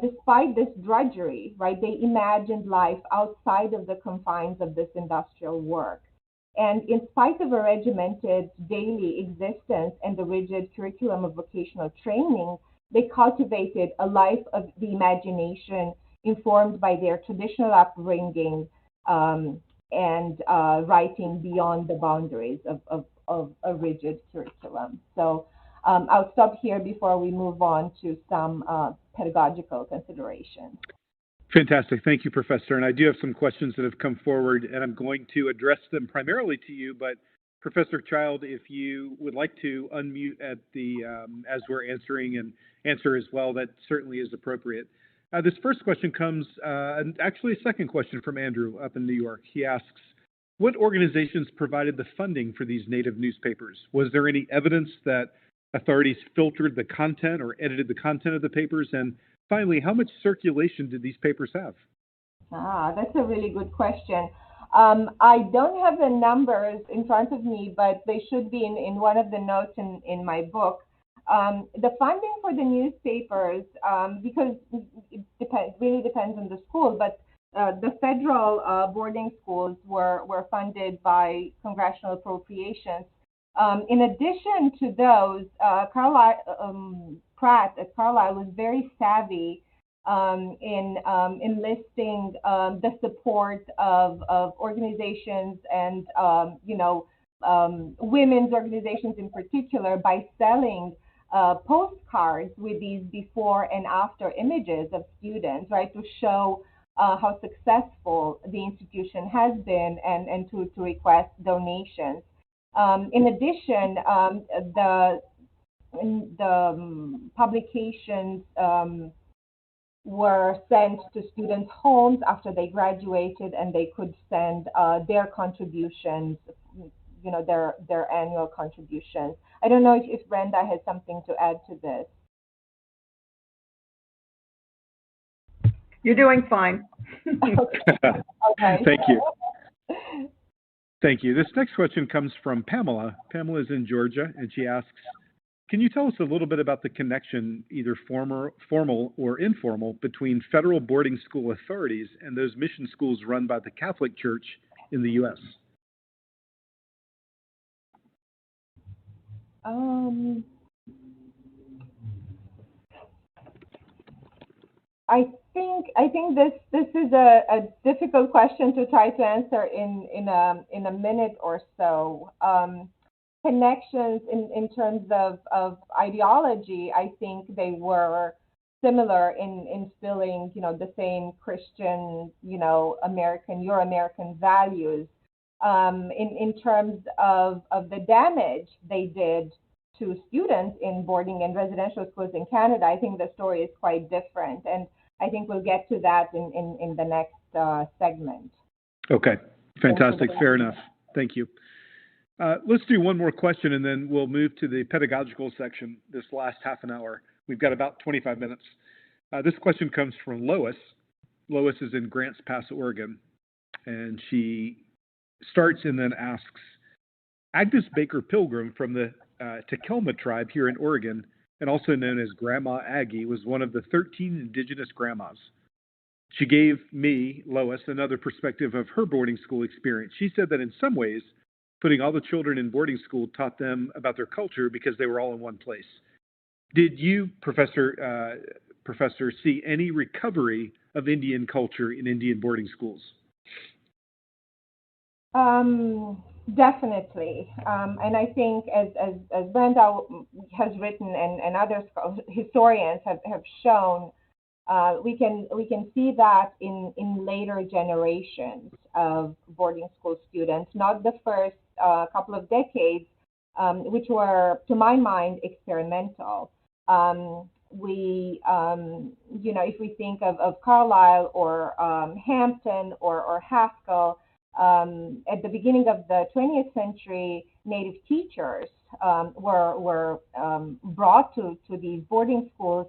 despite this drudgery, right, they imagined life outside of the confines of this industrial work. And in spite of a regimented daily existence and the rigid curriculum of vocational training, they cultivated a life of the imagination informed by their traditional upbringing, and writing beyond the boundaries of a rigid curriculum. So I'll stop here before we move on to some pedagogical considerations. Fantastic. Thank you, Professor. And I do have some questions that have come forward, and I'm going to address them primarily to you. But Professor Child, if you would like to unmute at the as we're answering and answer as well, that certainly is appropriate. This first question comes, and actually a second question from Andrew up in New York. He asks, what organizations provided the funding for these Native newspapers? Was there any evidence that authorities filtered the content or edited the content of the papers? And finally, how much circulation did these papers have? That's a really good question. I don't have the numbers in front of me, but they should be in one of the notes in my book. The funding for the newspapers, because it really depends on the school, but the federal boarding schools were funded by congressional appropriations. In addition to those, Pratt at Carlisle was very savvy in enlisting the support of organizations and women's organizations in particular by selling postcards with these before and after images of students, right, to show how successful the institution has been and to request donations. In addition, the publications were sent to students' homes after they graduated, and they could send their contributions, their annual contributions. I don't know if Brenda has something to add to this. You're doing fine. Okay. Thank you. Thank you. This next question comes from Pamela. Pamela is in Georgia, and she asks, can you tell us a little bit about the connection, either formal or informal, between federal boarding school authorities and those mission schools run by the Catholic Church in the U.S.? I think this is a difficult question to try to answer in a minute or so. Connections in terms of ideology, I think they were similar in instilling, the same Christian, Euro-American values. In terms of the damage they did to students in boarding and residential schools in Canada, I think the story is quite different. And I think we'll get to that in the next segment. Okay, fantastic. Fair enough. Thank you. Let's do one more question, and then we'll move to the pedagogical section this last half an hour. We've got about 25 minutes. This question comes from Lois. Lois is in Grants Pass, Oregon, and she starts and then asks, Agnes Baker Pilgrim from the Takelma tribe here in Oregon, and also known as Grandma Aggie, was one of the 13 indigenous grandmas. She gave me, Lois, another perspective of her boarding school experience. She said that in some ways, putting all the children in boarding school taught them about their culture because they were all in one place. Did you, Professor, see any recovery of Indian culture in Indian boarding schools? Definitely. And I think as Brenda has written and other historians have shown, we can see that in later generations of boarding school students, not the first couple of decades, which were, to my mind, experimental. If we think of Carlisle or Hampton or Haskell, at the beginning of the 20th century, Native teachers were brought to these boarding schools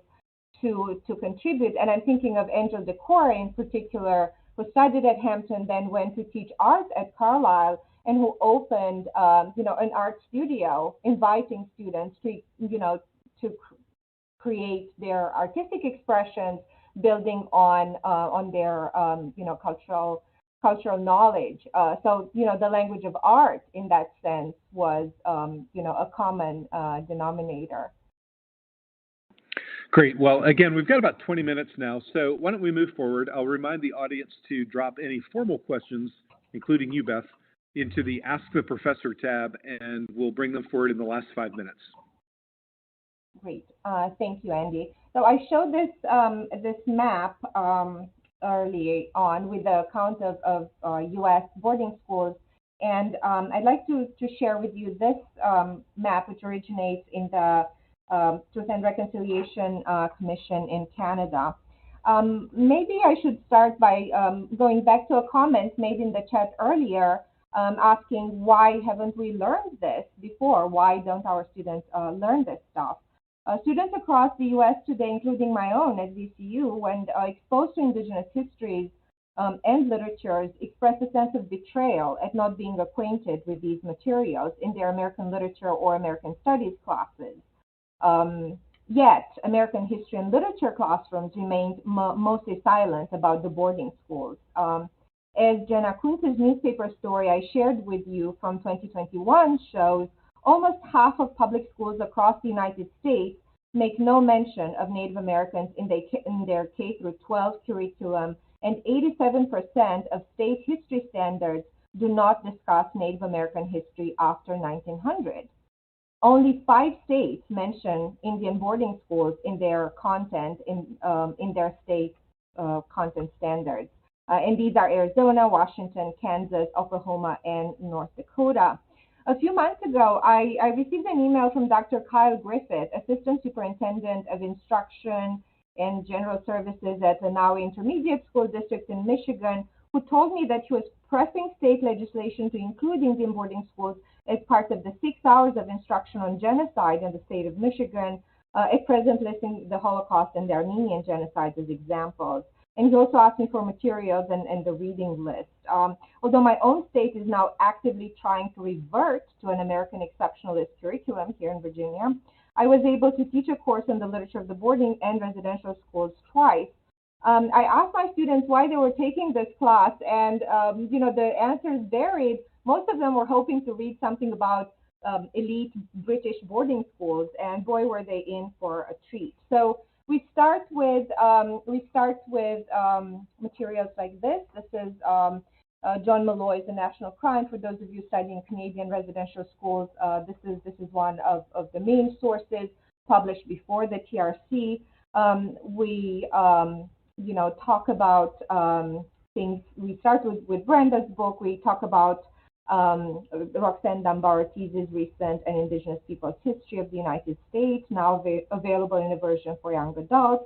to contribute. And I'm thinking of Angel Decore in particular, who studied at Hampton, then went to teach art at Carlisle, and who opened, an art studio, inviting students to create their artistic expressions, building on their, cultural knowledge. So the language of art in that sense was, a common denominator. Great. Well, again, we've got about 20 minutes now, so why don't we move forward? I'll remind the audience to drop any formal questions, including you, Beth, into the Ask the Professor tab, and we'll bring them forward in the last 5 minutes. Great. Thank you, Andy. So I showed this map early on with the count of U.S. boarding schools, and I'd like to share with you this map, which originates in the Truth and Reconciliation Commission in Canada. Maybe I should start by going back to a comment made in the chat earlier, asking why haven't we learned this before? Why don't our students learn this stuff? Students across the U.S. today, including my own at VCU, when exposed to Indigenous histories and literatures, express a sense of betrayal at not being acquainted with these materials in their American literature or American studies classes. Yet, American history and literature classrooms remained mostly silent about the boarding schools. As Jenna Kuntz's newspaper story I shared with you from 2021 shows, almost half of public schools across the United States make no mention of Native Americans in their K-12 curriculum, and 87% of state history standards do not discuss Native American history after 1900. Only 5 states mention Indian boarding schools in their content, in their state content standards. And these are Arizona, Washington, Kansas, Oklahoma, and North Dakota. A few months ago, I received an email from Dr. Kyle Griffith, Assistant Superintendent of Instruction and General Services at the Nowe Intermediate School District in Michigan, who told me that he was pressing state legislation to include Indian boarding schools as part of the 6 hours of instruction on genocide in the state of Michigan, at present listing the Holocaust and the Armenian genocides as examples. And he also asked me for materials and the reading list. Although my own state is now actively trying to revert to an American exceptionalist curriculum here in Virginia, I was able to teach a course on the literature of the boarding and residential schools twice. I asked my students why they were taking this class, and the answers varied. Most of them were hoping to read something about elite British boarding schools, and boy, were they in for a treat. So we start with materials like this. This is John Malloy's The National Crime. For those of you studying Canadian residential schools, this is one of the main sources published before the TRC. We talk about things. We start with Brenda's book. We talk about Roxanne Dunbar-Ortiz's recent An Indigenous Peoples History of the United States, now available in a version for young adults.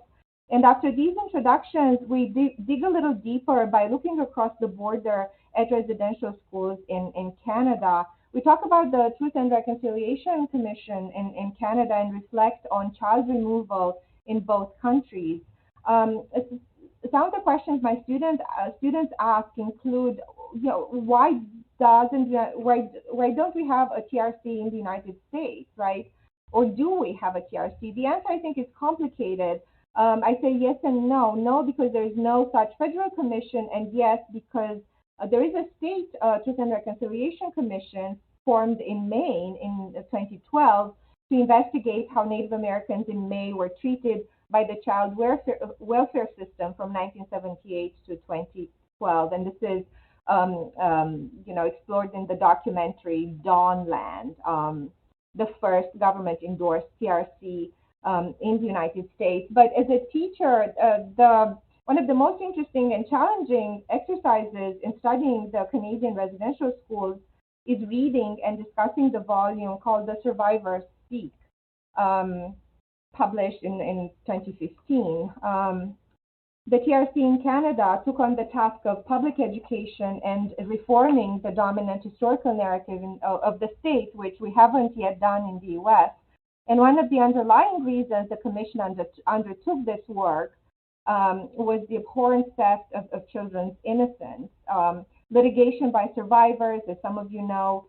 And after these introductions, we dig a little deeper by looking across the border at residential schools in Canada. We talk about the Truth and Reconciliation Commission in Canada and reflect on child removal in both countries. Some of the questions my students ask include, why don't we have a TRC in the United States, right? Or do we have a TRC? The answer, I think, is complicated. I say yes and no. No, because there is no such federal commission, and yes, because there is a state Truth and Reconciliation Commission formed in Maine in 2012 to investigate how Native Americans in Maine were treated by the child welfare system from 1978 to 2012, and this is explored in the documentary Dawnland, the first government-endorsed TRC in the United States. But as a teacher, one of the most interesting and challenging exercises in studying the Canadian residential schools is reading and discussing the volume called The Survivors Speak, published in 2015. The TRC in Canada took on the task of public education and reforming the dominant historical narrative of the state, which we haven't yet done in the US. And one of the underlying reasons the Commission undertook this work was the abhorrent theft of children's innocence. Litigation by survivors, as some of you know,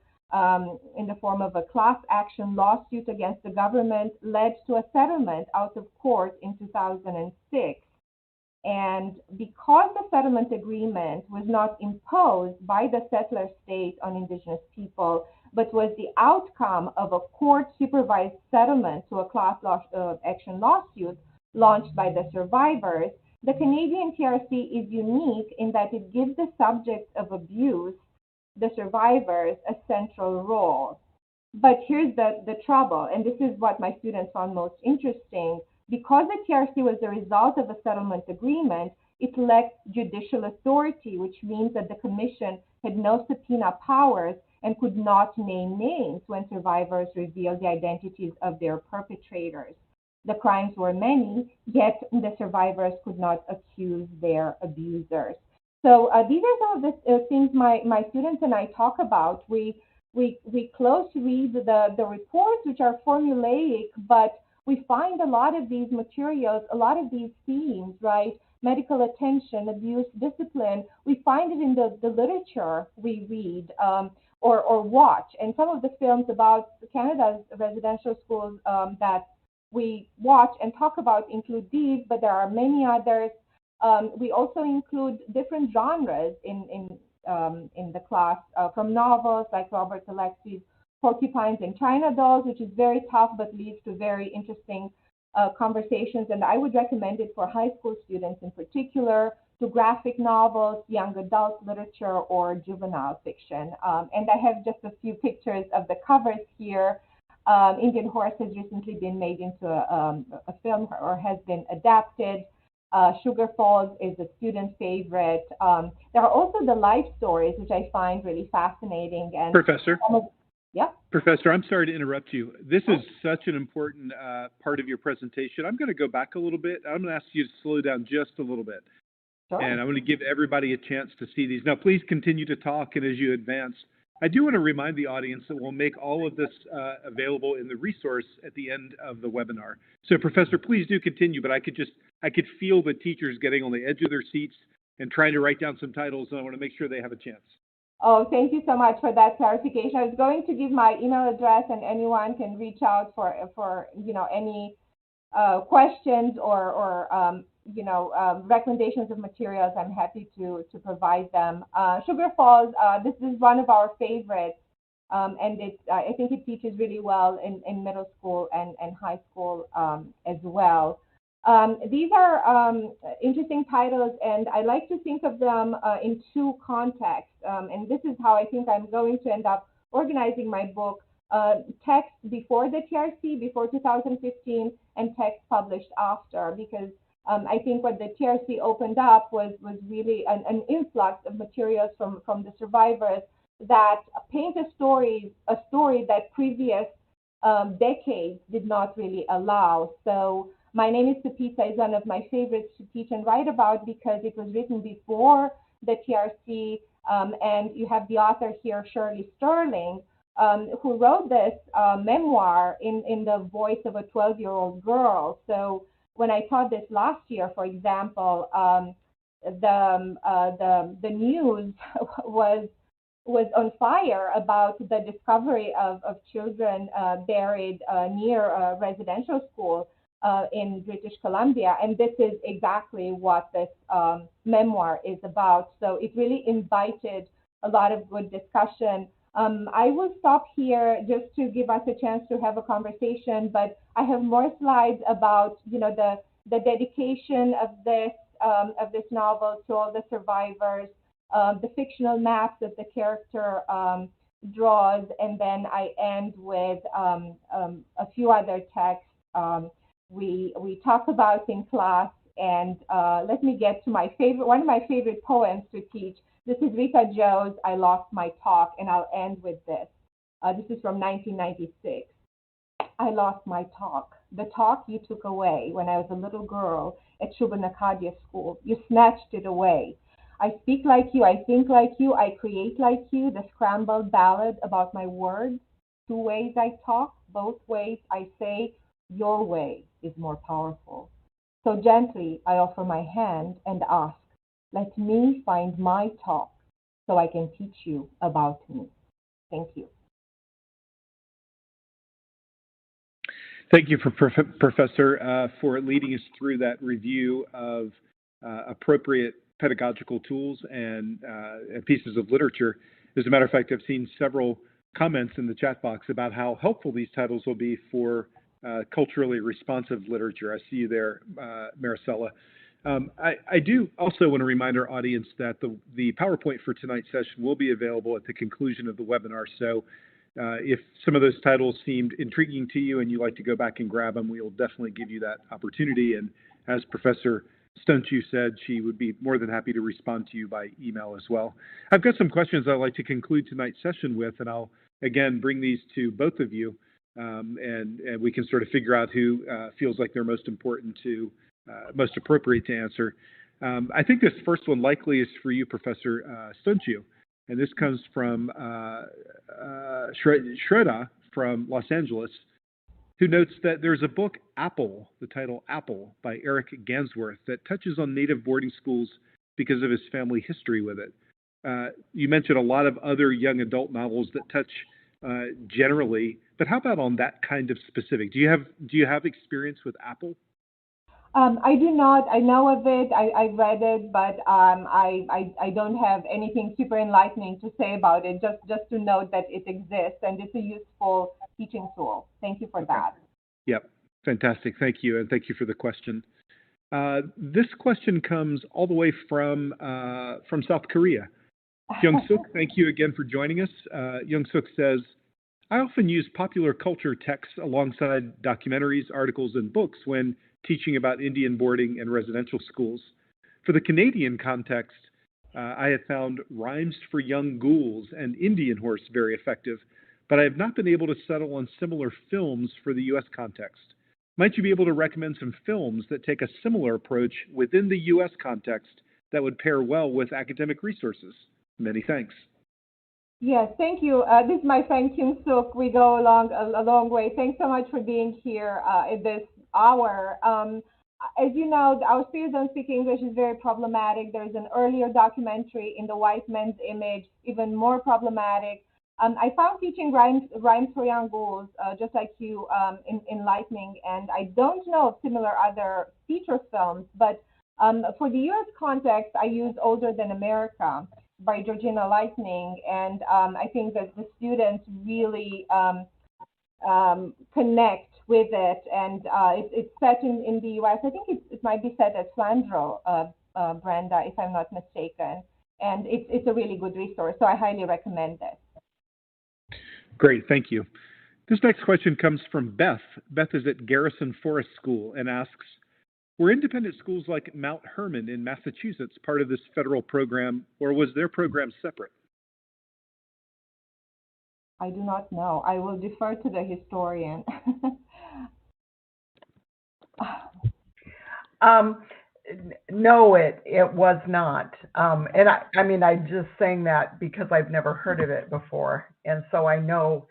in the form of a class action lawsuit against the government, led to a settlement out of court in 2006. And because the settlement agreement was not imposed by the settler state on Indigenous people, but was the outcome of a court-supervised settlement to a class action lawsuit launched by the survivors, the Canadian TRC is unique in that it gives the subjects of abuse, the survivors, a central role. But here's the trouble, and this is what my students found most interesting. Because the TRC was the result of a settlement agreement, it lacked judicial authority, which means that the Commission had no subpoena powers and could not name names when survivors revealed the identities of their perpetrators. The crimes were many, yet the survivors could not accuse their abusers. So these are some of the things my students and I talk about. We close read the reports, which are formulaic, but we find a lot of these materials, a lot of these themes, right? Medical attention, abuse, discipline. We find it in the literature we read or watch. And some of the films about Canada's residential schools that we watch and talk about include these, but there are many others. We also include different genres in the class, from novels like Robert Alexi's Porcupines and China Dolls, which is very tough but leads to very interesting conversations. And I would recommend it for high school students in particular, to graphic novels, young adult literature, or juvenile fiction. And I have just a few pictures of the covers here. Indian Horse has recently been made into a film or has been adapted. Sugar Falls is a student favorite. There are also the life stories, which I find really fascinating. And Professor? Yeah. Professor, I'm sorry to interrupt you. This is such an important part of your presentation. I'm going to go back a little bit. I'm going to ask you to slow down just a little bit. Sure. And I'm going to give everybody a chance to see these. Now, please continue to talk, and as you advance, I do want to remind the audience that we'll make all of this available in the resource at the end of the webinar. So, Professor, please do continue, but I could feel the teachers getting on the edge of their seats and trying to write down some titles, and I want to make sure they have a chance. Oh, thank you so much for that clarification. I was going to give my email address, and anyone can reach out for any questions or recommendations of materials. I'm happy to provide them. Sugar Falls, this is one of our favorites, and I think it teaches really well in middle school and high school as well. These are interesting titles, and I like to think of them in two contexts. And this is how I think I'm going to end up organizing my book: text before the TRC, before 2015, and text published after, because I think what the TRC opened up was really an influx of materials from the survivors, that paint a story that previous decades did not really allow. So My Name is Pepita is one of my favorites to teach and write about because it was written before the TRC, and you have the author here, Shirley Sterling, who wrote this memoir in the voice of a 12-year-old girl. So when I taught this last year, for example, the news was on fire about the discovery of children buried near a residential school in British Columbia. And this is exactly what this memoir is about. So it really invited a lot of good discussion. I will stop here just to give us a chance to have a conversation, but I have more slides about, the dedication of this novel to all the survivors, the fictional maps that the character draws, and then I end with a few other texts we talk about in class. And let me get to one of my favorite poems to teach. This is Rita Joe's I Lost My Talk, and I'll end with this. This is from 1996. I lost my talk, the talk you took away when I was a little girl at Shubhanakadia School. You snatched it away. I speak like you, I think like you, I create like you, the scrambled ballad about my words. Two ways I talk, both ways I say, your way is more powerful. So gently I offer my hand and ask, let me find my talk so I can teach you about me. Thank you. Thank you, Professor, for leading us through that review of appropriate pedagogical tools and pieces of literature. As a matter of fact, I've seen several comments in the chat box about how helpful these titles will be for culturally responsive literature. I see you there, Maricela. I do also want to remind our audience that the PowerPoint for tonight's session will be available at the conclusion of the webinar. So if some of those titles seemed intriguing to you and you'd like to go back and grab them, we will definitely give you that opportunity. And as Professor Stanciu said, she would be more than happy to respond to you by email as well. I've got some questions I'd like to conclude tonight's session with, and I'll again bring these to both of you, and we can sort of figure out who feels like they're most important to, most appropriate to answer. I think this first one likely is for you, Professor Stanciu. And this comes from Shredda from Los Angeles, who notes that there's a book, Apple, the title Apple, by Eric Gansworth, that touches on native boarding schools because of his family history with it. You mentioned a lot of other young adult novels that touch generally, but how about on that kind of specific? Do you have experience with Apple? I do not. I know of it. I read it, but I don't have anything super enlightening to say about it. Just to note that it exists and it's a useful teaching tool. Thank you for that. Yep, fantastic. Thank you, and thank you for the question. This question comes all the way from South Korea. Young Suk, thank you again for joining us. Young Suk says, I often use popular culture texts alongside documentaries, articles, and books when teaching about Indian boarding and residential schools. For the Canadian context, I have found Rhymes for Young Ghouls and Indian Horse very effective, but I have not been able to settle on similar films for the U.S. context. Might you be able to recommend some films that take a similar approach within the U.S. context that would pair well with academic resources? Many thanks. Yes, thank you. This is my friend Kim Suk. We go a long way. Thanks so much for being here at this hour. As you know, our Spears Don't Speak English is very problematic. There's an earlier documentary in the White Man's Image, even more problematic. I found teaching Rhymes for Young Ghouls, just like you, enlightening, and I don't know of similar other feature films, but for the U.S. context, I use Older Than America by Georgina Lightning, and I think that the students really connect with it, and it's set in the U.S. I think it might be set at Flandreau, Brenda, if I'm not mistaken, and it's a really good resource, so I highly recommend it. Great, thank you. This next question comes from Beth. Beth is at Garrison Forest School and asks, were independent schools like Mount Hermon in Massachusetts part of this federal program, or was their program separate? I do not know. I will defer to the historian. Um, no, it was not. And I mean, I'm just saying that because I've never heard of it before, and so I know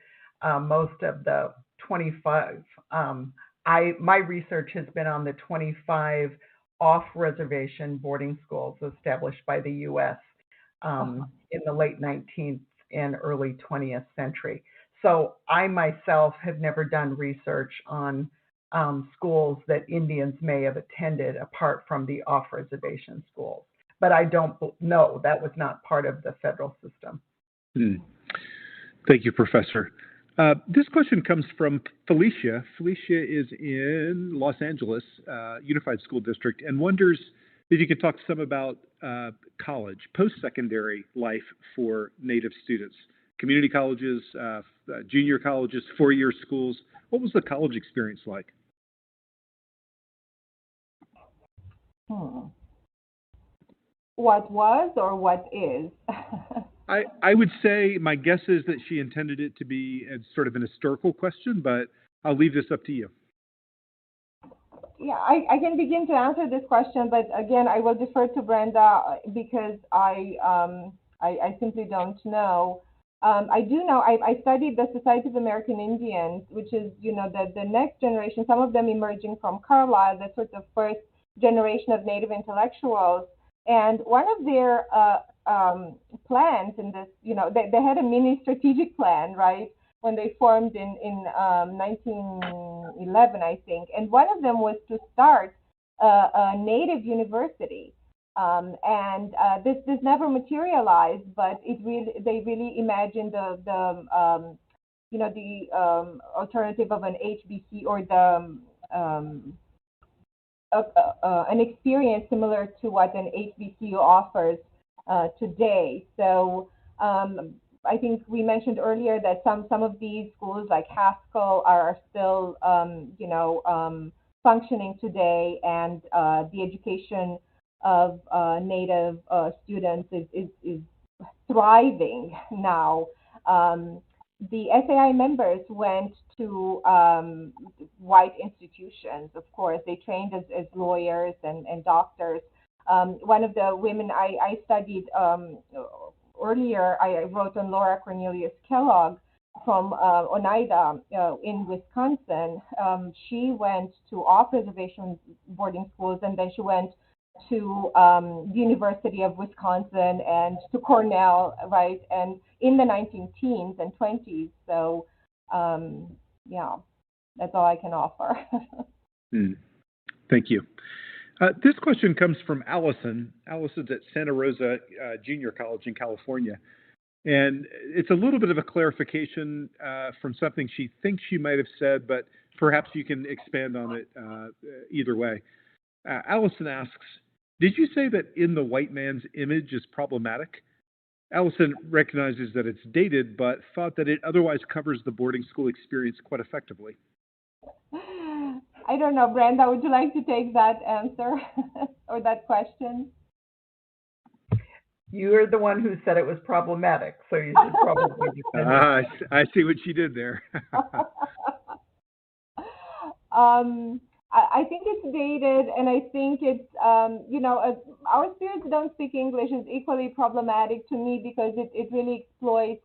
most of the 25. My research has been on the 25 off-reservation boarding schools established by the U.S. In the late 19th and early 20th century. So I myself have never done research on schools that Indians may have attended apart from the off-reservation schools. But I don't know, that was not part of the federal system. Thank you, Professor. This question comes from Felicia. Felicia is in Los Angeles Unified School District and wonders if you could talk some about college, post-secondary life for Native students, community colleges, junior colleges, four-year schools. What was the college experience like? What was or what is? I would say my guess is that she intended it to be a sort of an historical question, but I'll leave this up to you. Yeah, I can begin to answer this question, but again, I will defer to Brenda because I simply don't know. I do know, I studied the Society of American Indians, which is, the next generation, some of them emerging from Carlisle, the sort of first generation of Native intellectuals. And one of their plans in this, they had a mini strategic plan, right, when they formed in 1911, I think. And one of them was to start a Native university. This never materialized, but they really imagined the alternative of an HBC or an experience similar to what an HBCU offers today. So I think we mentioned earlier that some of these schools like Haskell are still functioning today, and the education of Native students is thriving now. The SAI members went to white institutions, of course. They trained as lawyers and doctors. One of the women I studied earlier, I wrote on Laura Cornelius Kellogg from Oneida in Wisconsin. She went to off-reservation boarding schools, and then she went to the University of Wisconsin and to Cornell, right? And in the 19-teens and 20s. So, yeah, that's all I can offer. Thank you. This question comes from Allison. Allison's at Santa Rosa Junior College in California. And it's a little bit of a clarification from something she thinks she might have said, but perhaps you can expand on it either way. Allison asks, did you say that in the white man's image is problematic? Allison recognizes that it's dated, but thought that it otherwise covers the boarding school experience quite effectively. I don't know, Brenda, would you like to take that answer or that question? You're the one who said it was problematic, so you should probably defend it. I see what she did there. I think it's dated, and I think it's, our students don't speak English is equally problematic to me because it really exploits,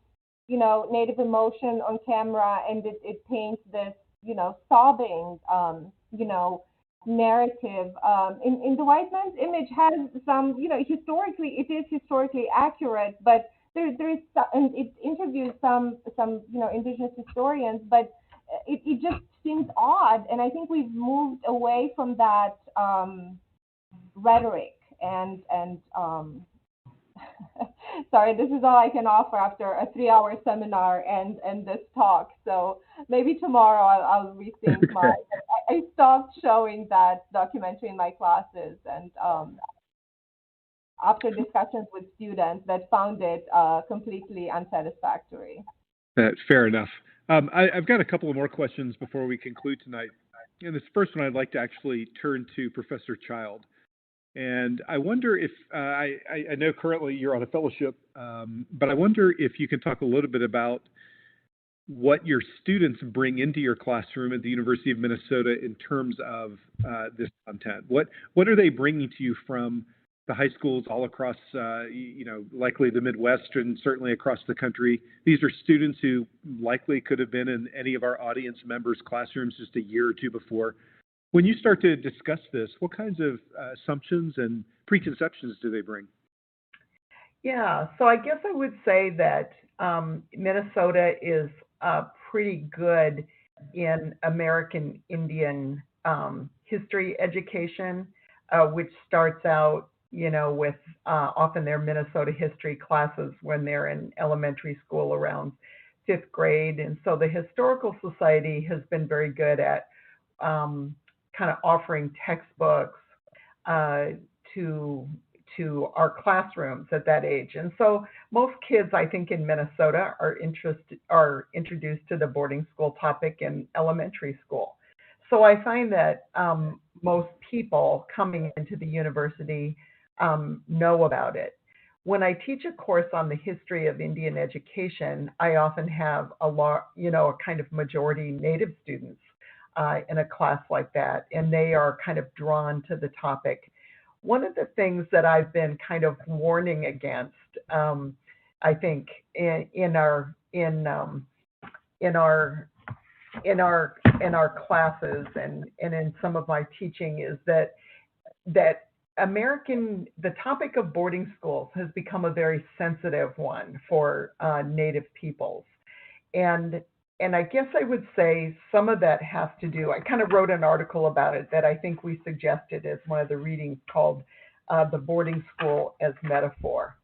Native emotion on camera, and it paints this, sobbing, narrative. In the white man's image has some, historically, it is historically accurate, but there is, and it interviews some, Indigenous historians, but it just seems odd, and I think we've moved away from that rhetoric. And sorry, this is all I can offer after a 3-hour seminar and this talk. So maybe tomorrow I'll rethink my. I stopped showing that documentary in my classes, and after discussions with students that found it completely unsatisfactory. Fair enough. I've got a couple of more questions before we conclude tonight. And this first one I'd like to actually turn to Professor Child. And I wonder if, I know currently you're on a fellowship, but I wonder if you can talk a little bit about what your students bring into your classroom at the University of Minnesota in terms of this content. What are they bringing to you from the high schools all across, likely the Midwest and certainly across the country? These are students who likely could have been in any of our audience members' classrooms just a year or two before. When you start to discuss this, what kinds of assumptions and preconceptions do they bring? Yeah, so I guess I would say that Minnesota is pretty good in American Indian history education, which starts out, with often their Minnesota history classes when they're in elementary school around 5th grade. And so the Historical Society has been very good at kind of offering textbooks to our classrooms at that age. And so most kids, I think, in Minnesota are introduced to the boarding school topic in elementary school. So I find that most people coming into the university know about it. When I teach a course on the history of Indian education, I often have a kind of majority Native students in a class like that, and they are kind of drawn to the topic. One of the things that I've been kind of warning against, I think, in our classes and in some of my teaching is that the topic of boarding schools has become a very sensitive one for Native peoples, and I guess I would say some of that has to do, I kind of wrote an article about it that I think we suggested as one of the readings called The Boarding School as Metaphor.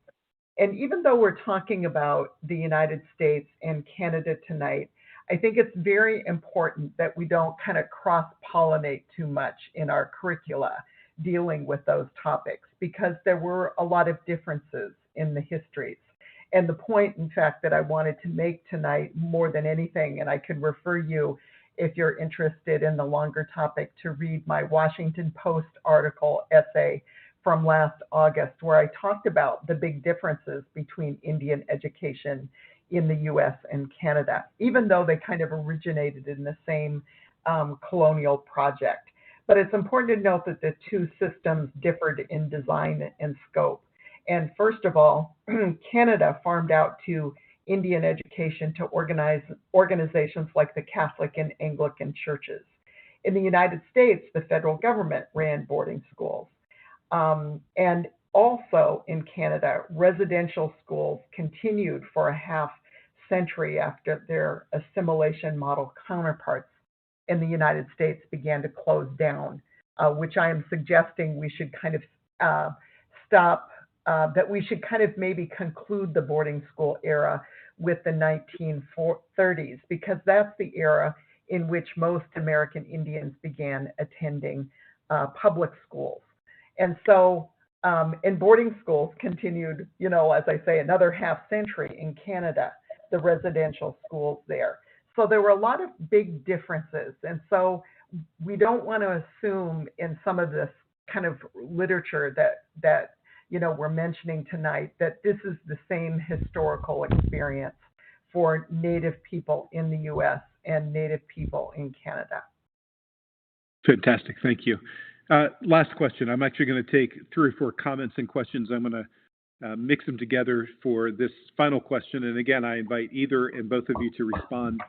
And even though we're talking about the United States and Canada tonight, I think it's very important that we don't kind of cross-pollinate too much in our curricula dealing with those topics, because there were a lot of differences in the histories. And the point, in fact, that I wanted to make tonight more than anything, and I could refer you, if you're interested in the longer topic, to read my Washington Post essay from last August, where I talked about the big differences between Indian education in the US and Canada, even though they kind of originated in the same colonial project. But it's important to note that the two systems differed in design and scope. And first of all, Canada farmed out to Indian education to organizations like the Catholic and Anglican churches. In the United States, the federal government ran boarding schools. And also in Canada, residential schools continued for a half century after their assimilation model counterparts in the United States began to close down, which I am suggesting we should kind of stop. That we should kind of maybe conclude the boarding school era with the 1930s, because that's the era in which most American Indians began attending public schools. And so, and boarding schools continued, as I say, another half century in Canada, the residential schools there. So there were a lot of big differences. And so we don't want to assume in some of this kind of literature that we're mentioning tonight, that this is the same historical experience for Native people in the U.S. and Native people in Canada. Fantastic. Thank you. Last question. I'm actually going to take 3 or 4 comments and questions. I'm going to mix them together for this final question. And again, I invite either and both of you to respond.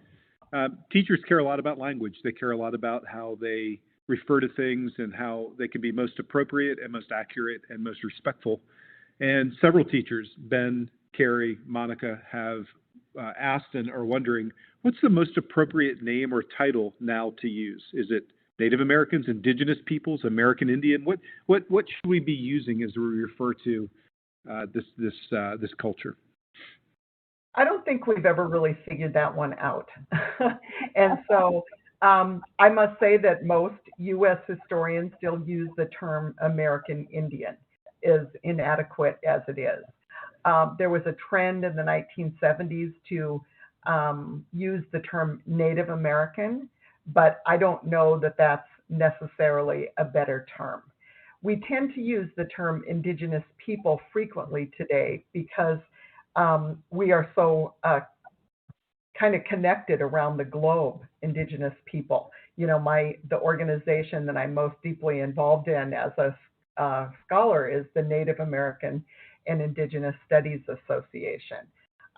Teachers care a lot about language. They care a lot about how they refer to things and how they can be most appropriate and most accurate and most respectful. And several teachers, Ben, Carrie, Monica, have asked and are wondering, what's the most appropriate name or title now to use? Is it Native Americans, Indigenous peoples, American Indian? What should we be using as we refer to this culture? I don't think we've ever really figured that one out. And so I must say that most U.S. historians still use the term American Indian, as inadequate as it is. There was a trend in the 1970s to use the term Native American, but I don't know that that's necessarily a better term. We tend to use the term Indigenous people frequently today because we are so kind of connected around the globe, Indigenous people. You know, the organization that I'm most deeply involved in as a scholar is the Native American and Indigenous Studies Association.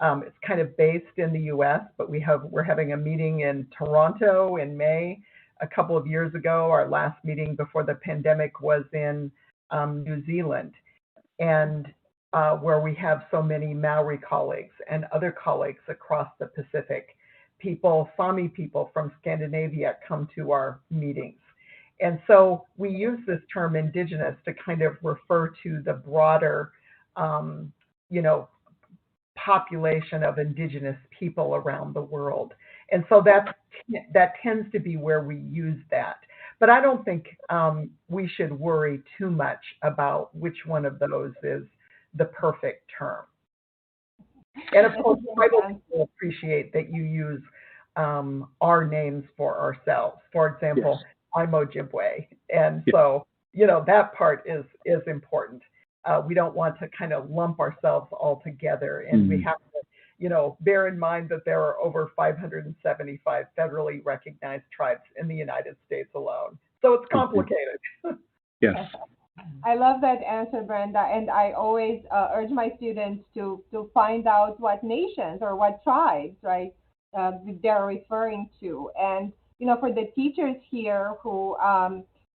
It's kind of based in the U.S., but we're having a meeting in Toronto in May. A couple of years ago, our last meeting before the pandemic was in New Zealand, and where we have so many Maori colleagues and other colleagues across the Pacific. Sami people from Scandinavia come to our meetings. And so we use this term Indigenous to kind of refer to the broader, population of Indigenous people around the world. And so that tends to be where we use that. But I don't think we should worry too much about which one of those is the perfect term. And of course, I will appreciate that you use our names for ourselves. For example, yes. I'm Ojibwe. And so, that part is important. We don't want to kind of lump ourselves all together, and we have to, bear in mind that there are over 575 federally recognized tribes in the United States alone. So it's complicated. Yes. I love that answer, Brenda, and I always urge my students to find out what nations or what tribes, right, they're referring to. And, for the teachers here who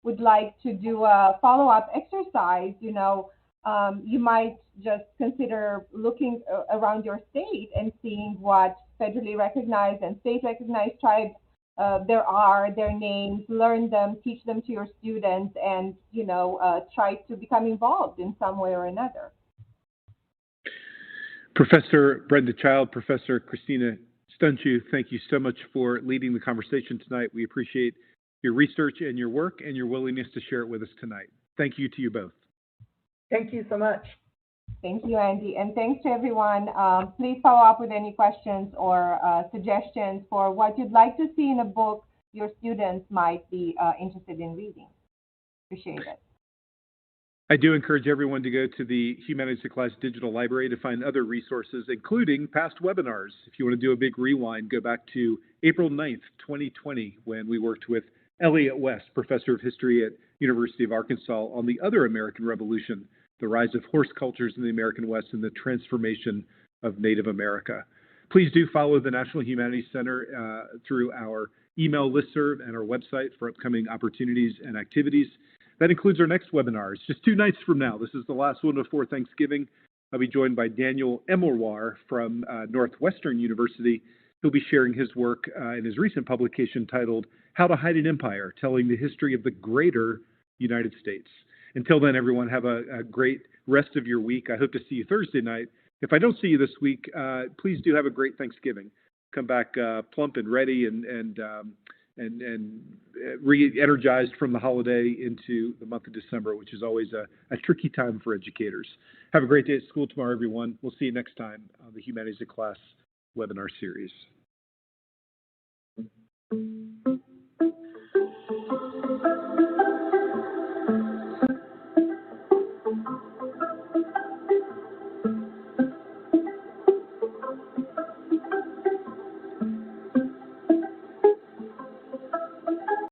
would like to do a follow-up exercise, you might just consider looking around your state and seeing what federally recognized and state recognized tribes there are, their names, learn them, teach them to your students, and, try to become involved in some way or another. Professor Brenda Child, Professor Cristina Stanciu, thank you so much for leading the conversation tonight. We appreciate your research and your work and your willingness to share it with us tonight. Thank you to you both. Thank you so much. Thank you, Andy. And thanks to everyone. Please follow up with any questions or suggestions for what you'd like to see in a book your students might be interested in reading. Appreciate it. I do encourage everyone to go to the Humanities Class Digital Library to find other resources, including past webinars. If you want to do a big rewind, go back to April 9th, 2020, when we worked with Elliot West, Professor of History at University of Arkansas, on the other American Revolution, the rise of horse cultures in the American West and the transformation of Native America. Please do follow the National Humanities Center through our email listserv and our website for upcoming opportunities and activities. That includes our next webinar. It's just 2 nights from now. This is the last one before Thanksgiving. I'll be joined by Daniel Emilwar from Northwestern University. He'll be sharing his work in his recent publication titled How to Hide an Empire, Telling the History of the Greater United States. Until then, everyone, have a great rest of your week. I hope to see you Thursday night. If I don't see you this week, please do have a great Thanksgiving. Come back plump and ready and re-energized from the holiday into the month of December, which is always a tricky time for educators. Have a great day at school tomorrow, everyone. We'll see you next time on the Humanities in Class webinar series.